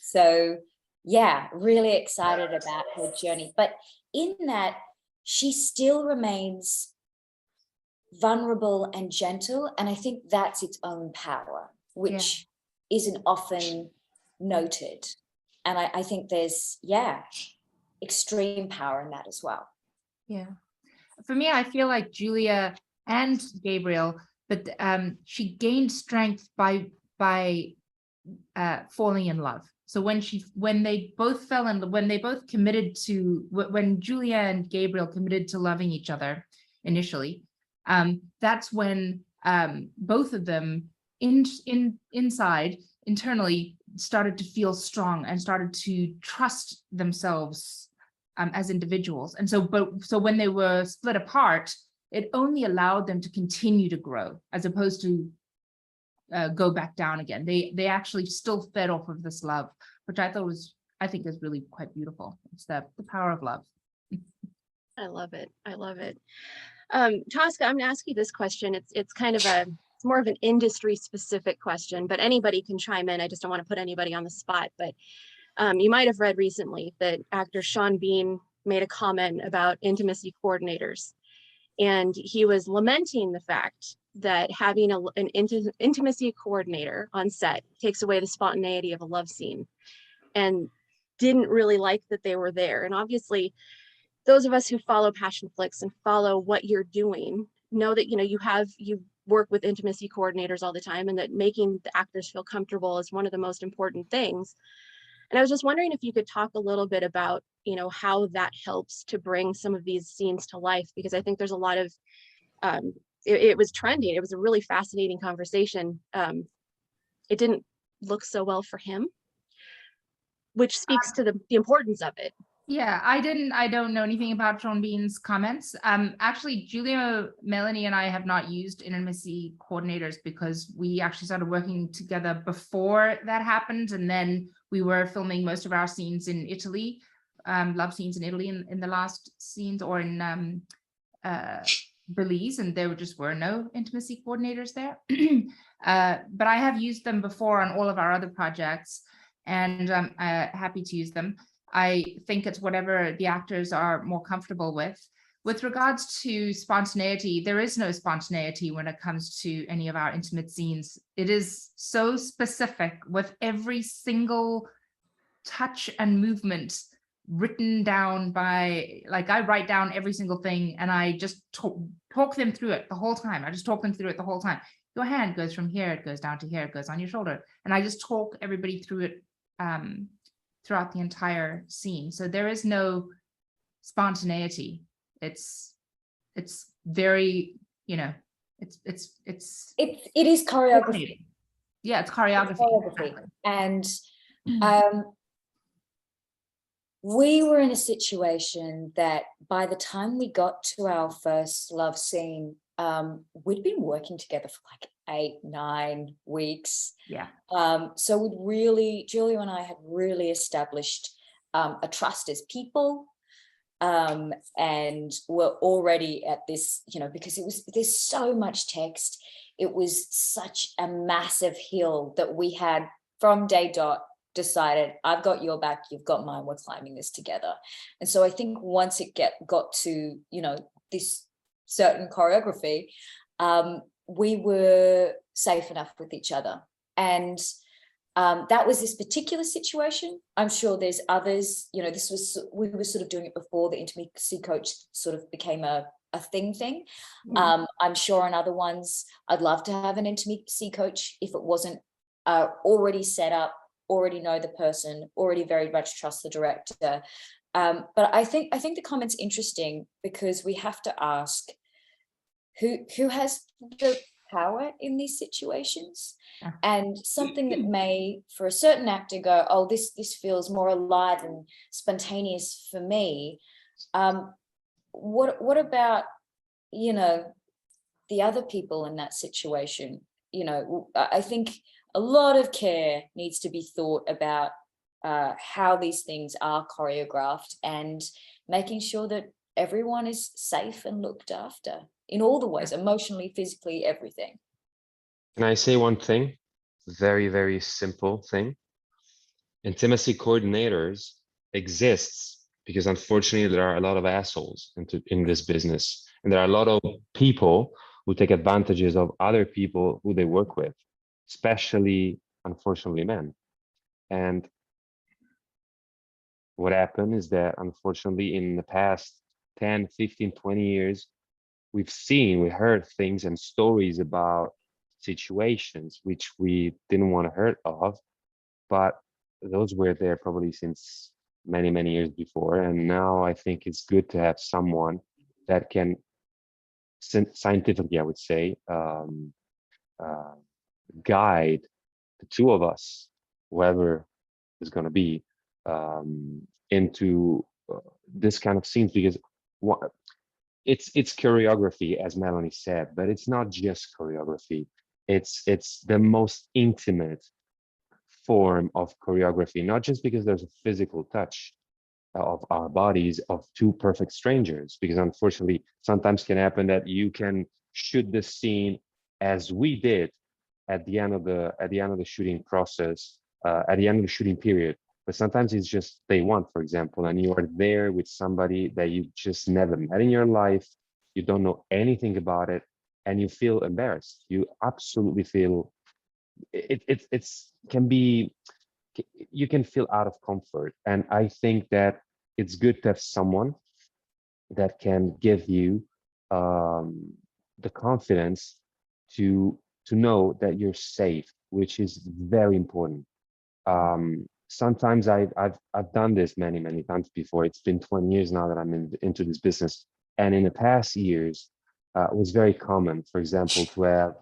So yeah, really excited about her journey, but in that she still remains vulnerable and gentle, and I think that's its own power, which isn't often noted. And I think there's, extreme power in that as well. Yeah. For me, I feel like Julia and Gabriel, but she gained strength by falling in love. So when they both committed to, when Julia and Gabriel committed to loving each other initially, that's when both of them internally started to feel strong and started to trust themselves as individuals. And so when they were split apart, it only allowed them to continue to grow, as opposed to go back down again. They actually still fed off of this love, which I think is really quite beautiful. It's the power of love. I love it. I love it. Tosca, I'm gonna ask you this question. It's kind of it's more of an industry specific question, but anybody can chime in. I just don't want to put anybody on the spot, but you might have read recently that actor Sean Bean made a comment about intimacy coordinators. And he was lamenting the fact that having an intimacy coordinator on set takes away the spontaneity of a love scene, and didn't really like that they were there. And obviously, those of us who follow Passion Flicks and follow what you're doing know that, you know, you work with intimacy coordinators all the time, and that making the actors feel comfortable is one of the most important things. And I was just wondering if you could talk a little bit about, you know, how that helps to bring some of these scenes to life, because I think there's a lot of, it was trending. It was a really fascinating conversation. It didn't look so well for him, which speaks to the importance of it. Yeah, I don't know anything about Sean Bean's comments. Actually, Giulio, Melanie, and I have not used intimacy coordinators because we actually started working together before that happened. And then we were filming most of our scenes in Italy, love scenes in Italy in the last scenes, or in Belize, and there just were no intimacy coordinators there. But I have used them before on all of our other projects, and I'm happy to use them. I think it's whatever the actors are more comfortable with. With regards to spontaneity, there is no spontaneity when it comes to any of our intimate scenes. It is so specific, with every single touch and movement written down by, like, I write down every single thing, and I just talk them through it the whole time. I just talk them through it the whole time. Your hand goes from here, it goes down to here, it goes on your shoulder. And I just talk everybody through it throughout the entire scene. So there is no spontaneity. It's very, you know, it is choreography. Yeah, it's choreography. It's choreography. And we were in a situation that by the time we got to our first love scene, we'd been working together for like 8-9 weeks. Yeah. So we'd really, Giulio and I had really established a trust as people, and we're already at this, you know, because there's so much text. It was such a massive hill that we had from day dot decided, I've got your back, you've got mine, we're climbing this together. And so I think once it got to, you know, this certain choreography, we were safe enough with each other. And that was this particular situation. I'm sure there's others, you know, we were sort of doing it before the intimacy coach sort of became a thing. I'm sure on other ones, I'd love to have an intimacy coach if it wasn't already set up, already know the person, already very much trust the director. But I think the comment's interesting because we have to ask who has the power in these situations. Yeah. And something that may, for a certain actor, go, oh, this feels more alive and spontaneous for me. What about, you know, the other people in that situation? You know, I think a lot of care needs to be thought about how these things are choreographed and making sure that everyone is safe and looked after in all the ways, emotionally, physically, everything. Can I say one thing? Very, very simple thing. Intimacy coordinators exists because unfortunately there are a lot of assholes in this business. And there are a lot of people who take advantages of other people who they work with, especially, unfortunately, men. And what happened is that, unfortunately, in the past 10, 15, 20 years, we heard things and stories about situations which we didn't want to hear of, but those were there probably since many, many years before. And now I think it's good to have someone that can scientifically, I would say, guide the two of us, whoever is going to be, into this kind of scenes, because it's choreography, as Melanie said, but it's not just choreography. It's the most intimate form of choreography, not just because there's a physical touch of our bodies of two perfect strangers, because unfortunately sometimes can happen that you can shoot the scene as we did at the end of the shooting process, at the end of the shooting period. But sometimes it's just day one, for example, and you are there with somebody that you just never met in your life. You don't know anything about it, and you feel embarrassed. You absolutely feel it's can be, you can feel out of comfort. And I think that it's good to have someone that can give you the confidence to know that you're safe, which is very important. Sometimes I've done this many times before. It's been 20 years now that I'm into this business, and in the past years, it was very common, for example, to have,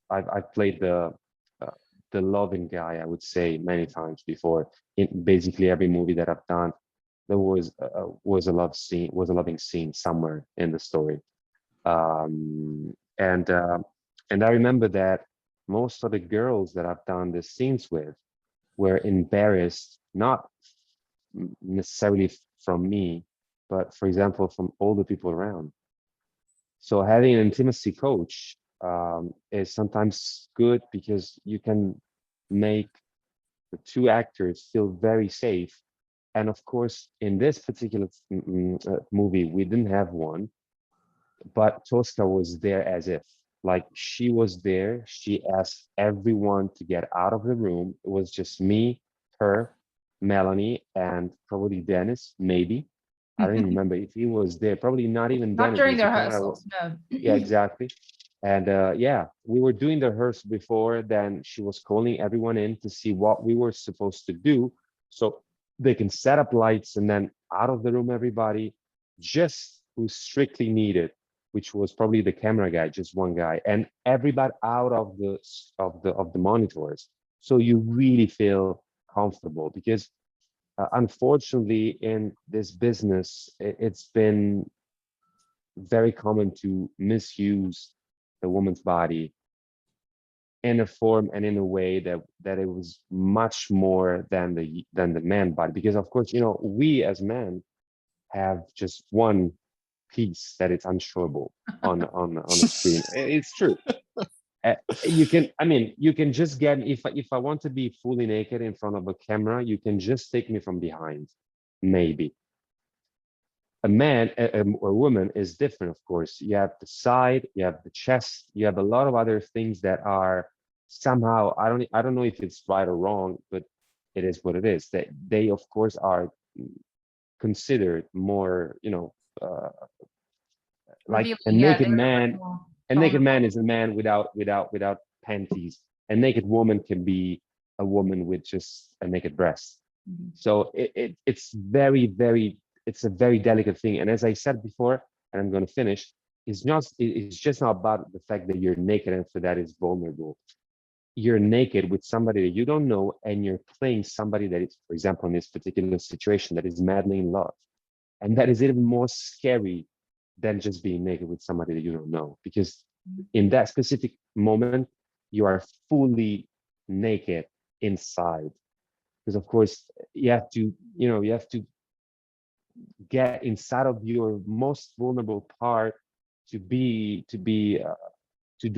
I've played the loving guy, I would say, many times before. In basically every movie that I've done, there was a loving scene somewhere in the story. And I remember that most of the girls that I've done the scenes with were embarrassed, not necessarily from me, but for example, from all the people around. So having an intimacy coach is sometimes good, because you can make the two actors feel very safe. And of course, in this particular movie, we didn't have one, but Tosca was there as if, like, she was there. She asked everyone to get out of the room. It was just me, her, Melanie, and probably Dennis, maybe. I don't even remember if he was there. Probably not even Not Dennis. during the because the camera rehearsals, no. Yeah, exactly. And yeah, we were doing the rehearsal before. Then she was calling everyone in to see what we were supposed to do, so they can set up lights, and then out of the room everybody, just who strictly needed, which was probably the camera guy, just one guy, and everybody out of the monitors. So you really feel comfortable, because unfortunately in this business, it's been very common to misuse the woman's body in a form and in a way that it was much more than the man body. Because of course, we as men have just one piece that it's unshowable on the screen. It's true. You can just get, if I want to be fully naked in front of a camera, you can just take me from behind, maybe. A man, a woman is different, of course. You have the side, you have the chest, you have a lot of other things that are somehow, I don't know if it's right or wrong, but it is what it is. That they, of course, are considered more, like a Revealing, yeah, naked they're man. more A naked vulnerable. man is a man without panties. A naked woman can be a woman with just a naked breast. Mhm. So it's it's a very delicate thing. And as I said before, and I'm going to finish, it's just not about the fact that you're naked and for that is vulnerable. You're naked with somebody that you don't know, and you're playing somebody that is, for example, in this particular situation, that is madly in love. And that is even more scary than just being naked with somebody that you don't know, because in that specific moment, you are fully naked inside. Because of course, you have to get inside of your most vulnerable part to do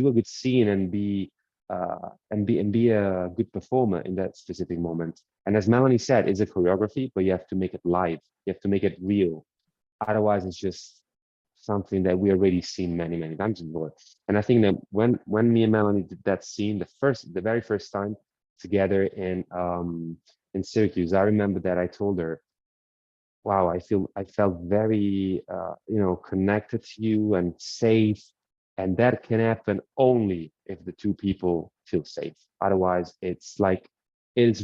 a good scene and be a good performer in that specific moment. And as Melanie said, it's a choreography, but you have to make it live. You have to make it real. Otherwise, it's just something that we already seen many times before. And I think that when me and Melanie did that scene the very first time, together in Syracuse, I remember that I told her, wow, I felt very connected to you and safe, and that can happen only if the two people feel safe. Otherwise, it's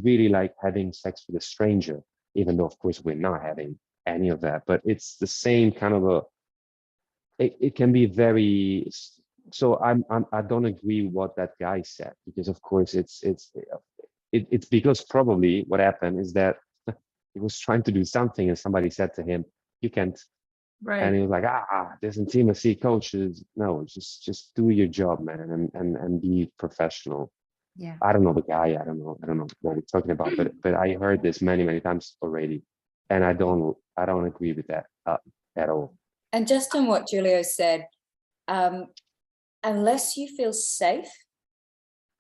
really like having sex with a stranger, even though of course we're not having any of that, but it's the same kind of it can be very. So I don't agree with what that guy said, because of course it's because probably what happened is that he was trying to do something and somebody said to him, you can't. And he was like, this intimacy coaches, no, just do your job, man, and be professional. Yeah. I don't know the guy, I don't know what we're talking about, but I heard this many times already, and I don't agree with that at all. And just on what Giulio said, unless you feel safe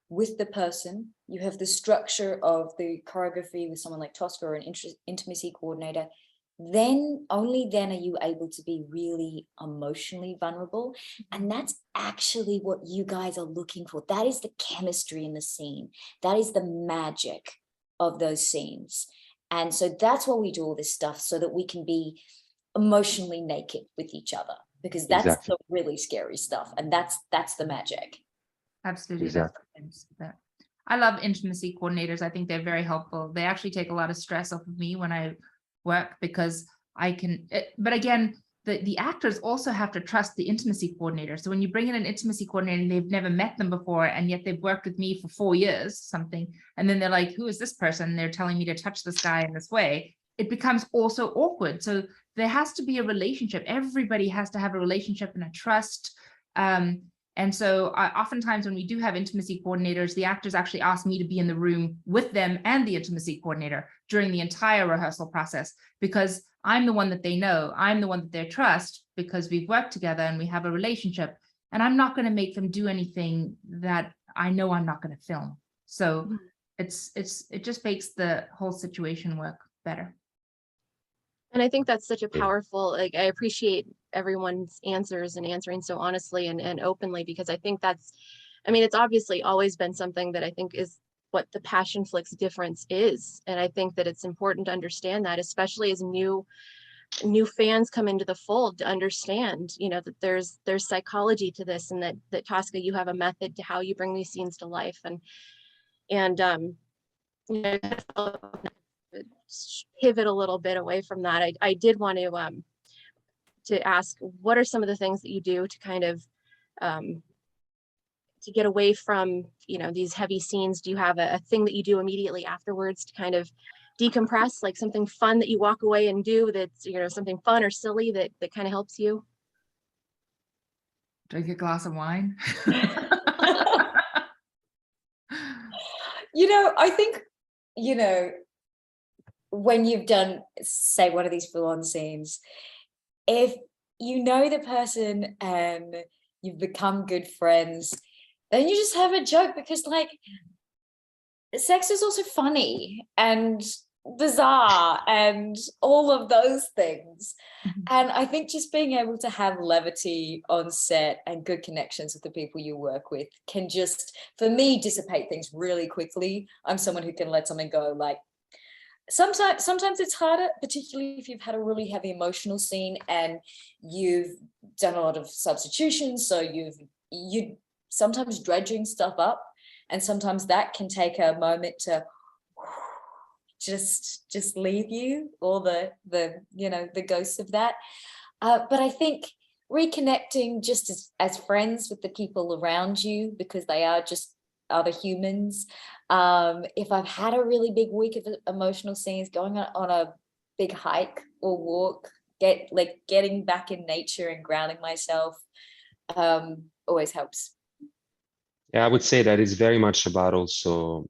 with the person, you have the structure of the choreography with someone like Tosca or an intimacy coordinator, then only then are you able to be really emotionally vulnerable. And that's actually what you guys are looking for. That is the chemistry in the scene. That is the magic of those scenes. And so that's why we do all this stuff, so that we can be emotionally naked with each other, because that's Exactly. the really scary stuff. And that's the magic. Absolutely. Exactly. I love intimacy coordinators. I think they're very helpful. They actually take a lot of stress off of me when I work, because I can, but again, the actors also have to trust the intimacy coordinator. So when you bring in an intimacy coordinator and they've never met them before, and yet they've worked with me for 4 years, something, and then they're like, who is this person? And they're telling me to touch this guy in this way. It becomes also awkward. So there has to be a relationship. Everybody has to have a relationship and a trust. And so oftentimes when we do have intimacy coordinators, the actors actually ask me to be in the room with them and the intimacy coordinator during the entire rehearsal process, because I'm the one that they know, I'm the one that they trust, because we've worked together and we have a relationship, and I'm not going to make them do anything that I know I'm not going to film. So it just makes the whole situation work better. And I think that's such a powerful, like, I appreciate everyone's answers and answering so honestly and openly, because I think it's obviously always been something that I think is what the Passionflix difference is. And I think that it's important to understand that, especially as new fans come into the fold, to understand, that there's psychology to this, and that Tosca, you have a method to how you bring these scenes to life. And pivot a little bit away from that. I did want to ask, what are some of the things that you do to kind of to get away from these heavy scenes? Do you have a thing that you do immediately afterwards to kind of decompress, like something fun that you walk away and do that's something fun or silly that kind of helps you? Drink a glass of wine. I think when you've done, say, one of these full-on scenes, if you know the person and you've become good friends, then you just have a joke, because like sex is also funny and bizarre and all of those things. And I think just being able to have levity on set and good connections with the people you work with can just, for me, dissipate things really quickly. I'm someone who can let something go. Like sometimes it's harder, particularly if you've had a really heavy emotional scene and you've done a lot of substitutions. So you sometimes dredging stuff up, and sometimes that can take a moment to just leave you, or the ghosts of that. But I think reconnecting just as friends with the people around you, because they are just other humans. If I've had a really big week of emotional scenes, going on a big hike or walk, getting back in nature and grounding myself always helps. Yeah, I would say that it's very much about also,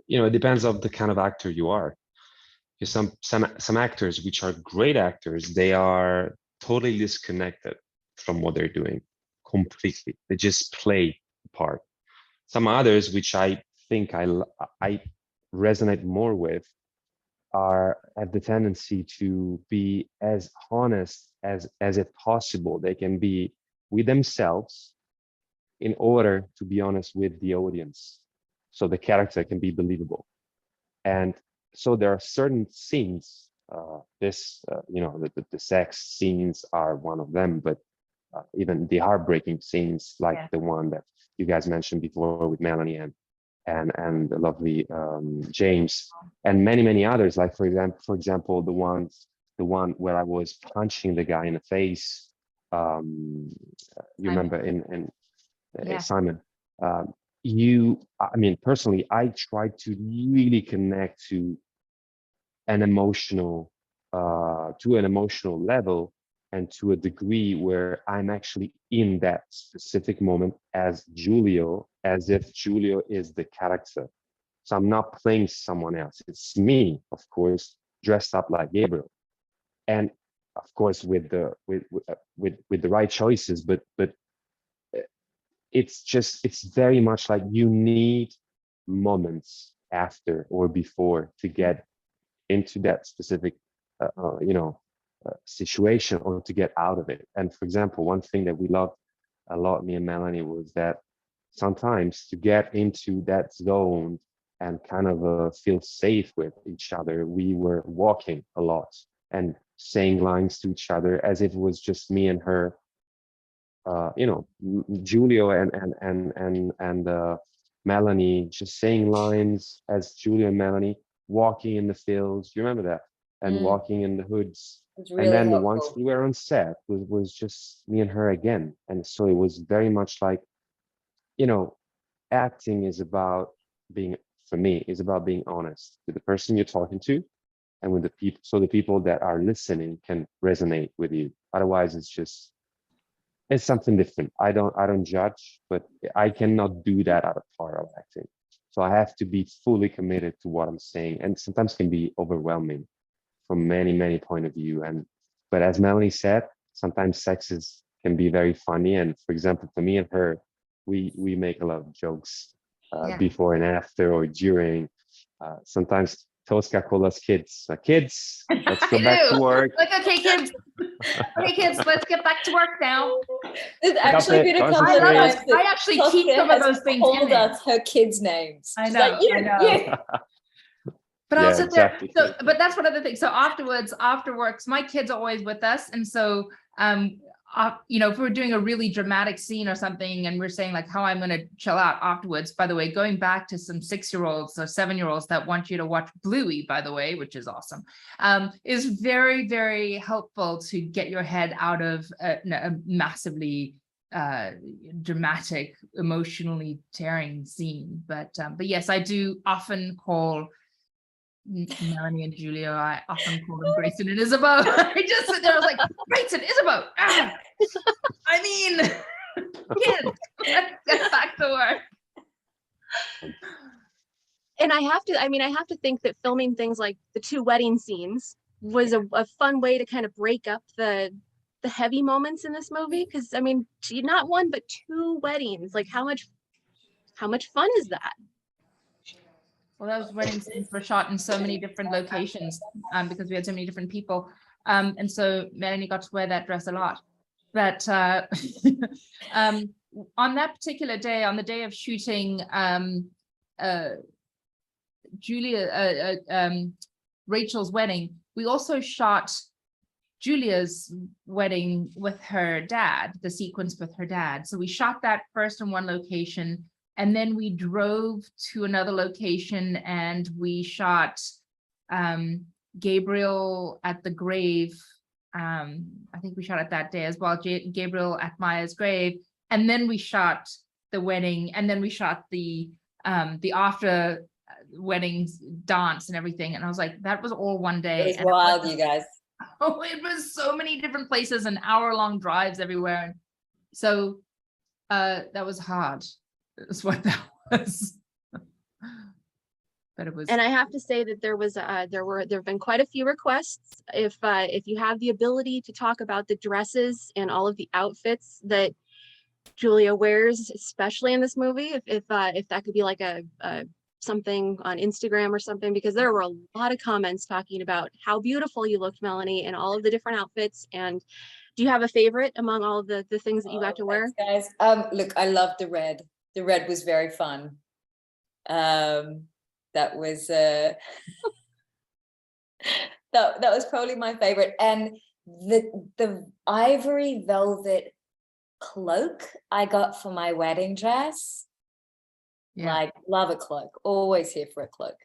it depends on the kind of actor you are. Because some actors, which are great actors, they are totally disconnected from what they're doing completely. They just play the part. Some others, which I think I resonate more with, have the tendency to be as honest as if possible. They can be with themselves in order to be honest with the audience. so the character can be believable. And so there are certain scenes, the sex scenes are one of them, but even the heartbreaking scenes, like the one that you guys mentioned before with Melanie and the lovely James, and many others. Like for example, the one where I was punching the guy in the face. You remember in Simon. I mean, personally, I tried to really connect to an emotional level, and to a degree where I'm actually in that specific moment as Giulio, as if Giulio is the character. So I'm not playing someone else. It's me, of course, dressed up like Gabriel, and of course with the right choices. But it's very much like you need moments after or before to get into that specific situation, or to get out of it. And for example, one thing that we loved a lot, me and Melanie, was that sometimes to get into that zone and kind of feel safe with each other, we were walking a lot and saying lines to each other as if it was just me and her. Giulio and Melanie just saying lines as Giulio and Melanie walking in the fields. You remember that? And walking in the hoods. Really and then helpful. Once we were on set, it was just me and her again. And so it was very much like, acting is about being, for me, is about being honest with the person you're talking to, and with the people, so the people that are listening can resonate with you. Otherwise, it's something different. I don't judge, but I cannot do that out of part of acting. So I have to be fully committed to what I'm saying, and sometimes can be overwhelming from many point of view. But as Melanie said, sometimes sex can be very funny. And for example, for me and her, we make a lot of jokes before and after or during. Sometimes Tosca call us kids. Kids, let's go back to work. Like, okay, kids. Okay, kids, let's get back to work now. There's actually been a couple of Concentrate. times that I actually keep Tosca some of has those things in called there. us her kids' names. I She's know, like, I know. yeah. But I'll Yeah, sit exactly. there. So, but that's one of the things. So after work, my kids are always with us, and so if we're doing a really dramatic scene or something, and we're saying like how I'm going to chill out afterwards. By the way, going back to some 6-year-olds or 7-year-olds that want you to watch Bluey, by the way, which is awesome, is very, very helpful to get your head out of a massively dramatic, emotionally tearing scene. But yes, I do often call Melanie and Giulio, I often call them Grayson and Isabeau. I just sit there, I was like, Grayson, Isabeau. I mean, kids, let's get back to work. And I have to think that filming things like the 2 wedding scenes was a fun way to kind of break up the heavy moments in this movie. Because not 1 but 2 weddings. Like how much fun is that? Well, those wedding scenes were shot in so many different locations because we had so many different people. And so Melanie got to wear that dress a lot. But on that particular day, on the day of shooting Rachel's wedding, we also shot Julia's wedding with her dad, the sequence with her dad. So we shot that first in one location, and then we drove to another location and we shot Gabriel at the grave. I think we shot it that day as well, Gabriel at Maya's grave. And then we shot the wedding, and then we shot the after weddings dance and everything. And I was like, that was all one day. It was wild, you guys. Oh, it was so many different places and hour-long drives everywhere. And so that was hard. That's what that was. But it was. And I have to say that there have been quite a few requests. If you have the ability to talk about the dresses and all of the outfits that Giulia wears, especially in this movie, if that could be like a something on Instagram or something, because there were a lot of comments talking about how beautiful you looked, Melanie, in all of the different outfits. And do you have a favorite among all of the things that you got to wear? Thanks, guys. Look, I love the red. The red was very fun. That was that was probably my favorite. And the ivory velvet cloak I got for my wedding dress. Yeah. Like, love a cloak. Always here for a cloak.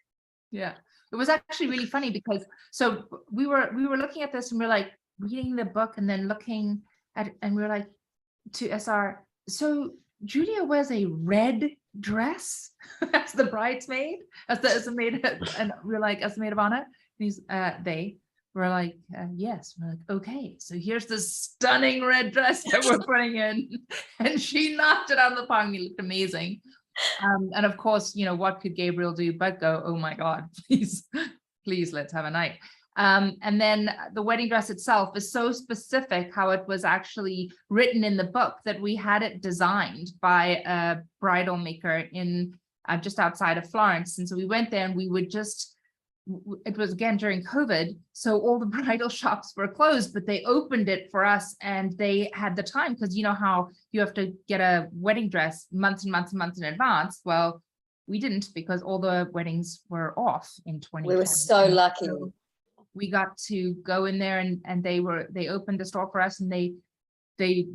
Yeah, it was actually really funny because so we were looking at this and we're like reading the book and then looking at and we're like to SR. So Julia wears a red dress as the bridesmaid, as the maid, and we're like as the maid of honor. And he's they were like yes. We're like okay. So here's this stunning red dress that we're putting in, and she knocked it out of the park. It looked amazing. And of course, what could Gabriel do but go, oh my God, please let's have a night. And then the wedding dress itself is so specific how it was actually written in the book that we had it designed by a bridal maker in just outside of Florence. And so we went there and we would it was again during COVID, so all the bridal shops were closed, but they opened it for us and they had the time because you know how you have to get a wedding dress months and months and months in advance. Well, we didn't because all the weddings were off in 2020. We were so lucky. So we got to go in there and they opened the store for us and they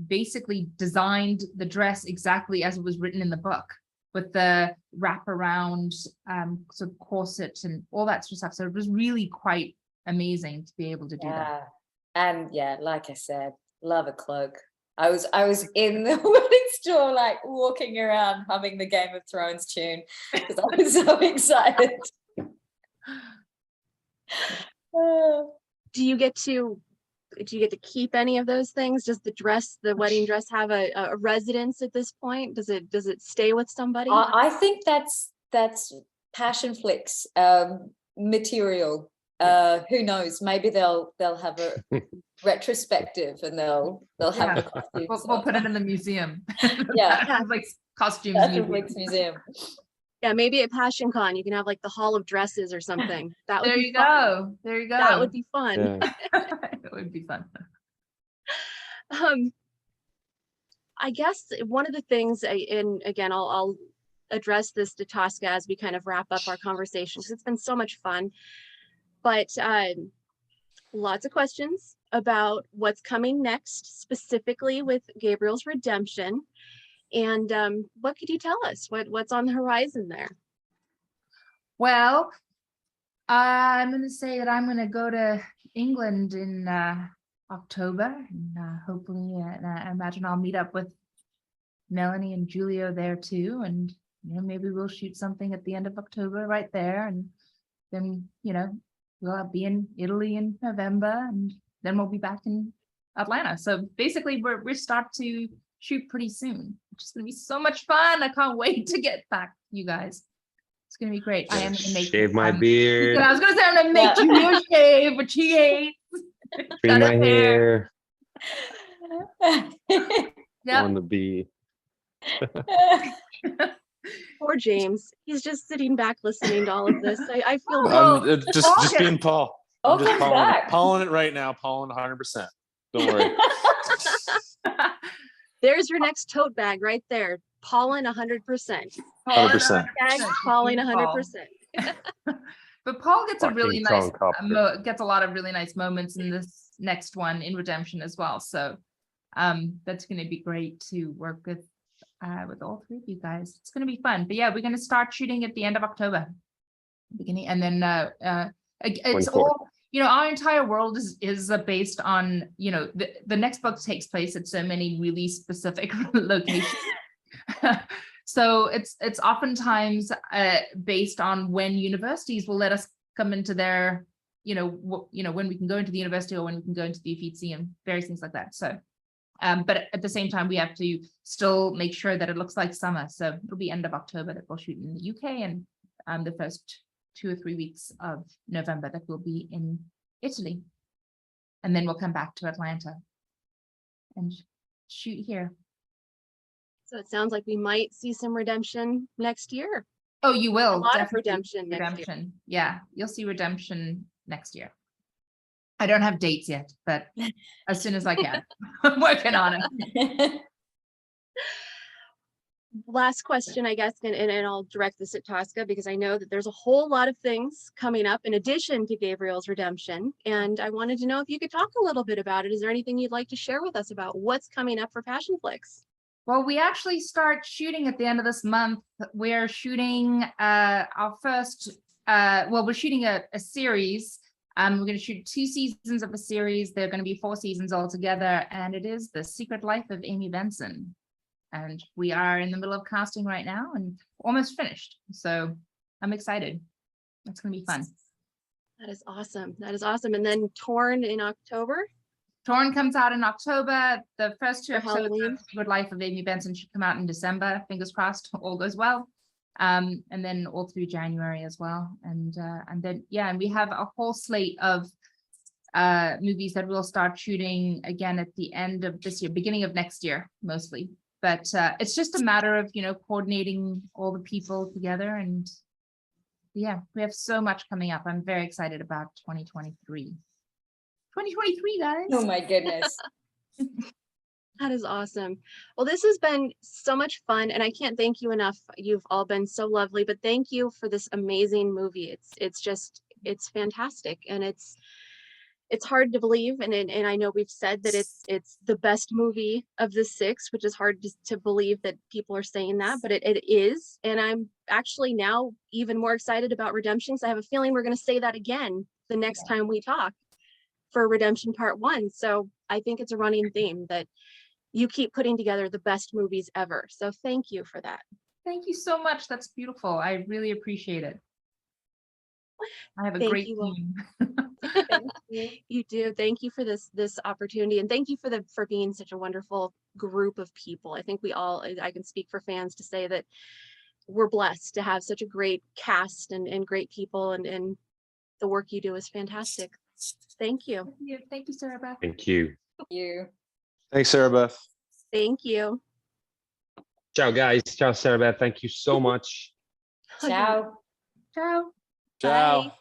basically designed the dress exactly as it was written in the book, with the wraparound sort of corset and all that sort of stuff. So it was really quite amazing to be able to do that. And yeah, like I said, love a cloak. I was in the wedding store, like walking around humming the Game of Thrones tune because I was so excited. Do you get to keep any of those things? Does the wedding dress have a residence at this point? Does it stay with somebody? I think that's Passion Flicks material. Who knows? Maybe they'll have a retrospective and they'll have the costumes. We'll put it in the museum. Yeah, like costumes. Passion Flicks museum. Yeah, maybe at Passion Con you can have like the Hall of Dresses or something. That would There be you fun. go. There you go. That would be fun. Yeah. It would be fun. I guess one of the things, and again, I'll address this to Tosca as we kind of wrap up our conversation because it's been so much fun. But lots of questions about what's coming next, specifically with Gabriel's redemption. And what could you tell us? What's on the horizon there? Well, I'm going to say that I'm going to go to England in October, and hopefully, I imagine I'll meet up with Melanie and Giulio there too, and maybe we'll shoot something at the end of October right there, and then we'll be in Italy in November, and then we'll be back in Atlanta. So basically, we start to shoot pretty soon, which is going to be so much fun. I can't wait to get back, you guys. It's going to be great. I am going to make shave my beard. I was going to say I'm going to make Giulio shave, but she hates. Trim my hair. Yep. On the bee. Poor James. He's just sitting back listening to all of this. I feel I'm just being Paul. I'm just Pauling it right now. Pauling 100%. Don't worry. There's your next tote bag right there. Pollen 100%. 100%. Pollen 100%. But Paul gets a really nice, Helicopter. gets a lot of really nice moments in this next one in Redemption as well. So that's going to be great to work with all three of you guys. It's going to be fun. But yeah, we're going to start shooting at the end of October, beginning, and then it's all. Our entire world is based on, the next book takes place at so many really specific locations. So it's oftentimes based on when universities will let us come into their, when we can go into the university or when we can go into the Uffizi and various things like that. So, but at the same time, we have to still make sure that it looks like summer. So it'll be end of October that we'll shoot in the UK, and the first 2 or 3 weeks of November that will be in Italy. And then we'll come back to Atlanta and shoot here. So it sounds like we might see some redemption next year. Oh, you will. A lot of definitely. redemption next year. Yeah, you'll see redemption next year. I don't have dates yet, but as soon as I can. I'm working on it. last question, I guess, and I'll direct this at Tosca because I know that there's a whole lot of things coming up in addition to Gabriel's redemption. And I wanted to know if you could talk a little bit about it. Is there anything you'd like to share with us about what's coming up for Passionflix? Well, we actually start shooting at the end of this month. We're shooting our first, we're shooting a series. We're going to shoot 2 seasons of a series. There are going to be 4 seasons altogether, and it is The Secret Life of Amy Benson. And we are in the middle of casting right now and almost finished. So I'm excited. It's going to be fun. That is awesome. That is awesome. And then Torn in October. Torn comes out in October. The first 2 For episodes Halloween. of Secret Life of Amy Benson should come out in December. Fingers crossed, all goes well. And then all through January as well. And then, yeah, and we have a whole slate of movies that we'll start shooting again at the end of this year, beginning of next year, mostly. But it's just a matter of, coordinating all the people together. And yeah, we have so much coming up. I'm very excited about 2023. 2023, guys. Oh my goodness. That is awesome. Well, this has been so much fun, and I can't thank you enough. You've all been so lovely, but thank you for this amazing movie. It's fantastic, and it's hard to believe, and I know we've said that it's the best movie of the 6, which is hard to believe that people are saying that, but it is. And I'm actually now even more excited about Redemption, because I have a feeling we're going to say that again the next time we talk for Redemption Part 1. So I think it's a running theme that you keep putting together the best movies ever. So thank you for that. Thank you so much. That's beautiful. I really appreciate it. I have a Thank great you all. team. Thank you. You do. Thank you for this opportunity, and thank you for being such a wonderful group of people. I think I can speak for fans to say that we're blessed to have such a great cast and great people, and the work you do is fantastic. Thank you. Thank you, Sarabeth. Thank you. You. Thanks, Sarabeth. Thank you. Ciao, guys. Ciao, Sarabeth. Thank you so much. Ciao. Ciao. Ciao. Bye.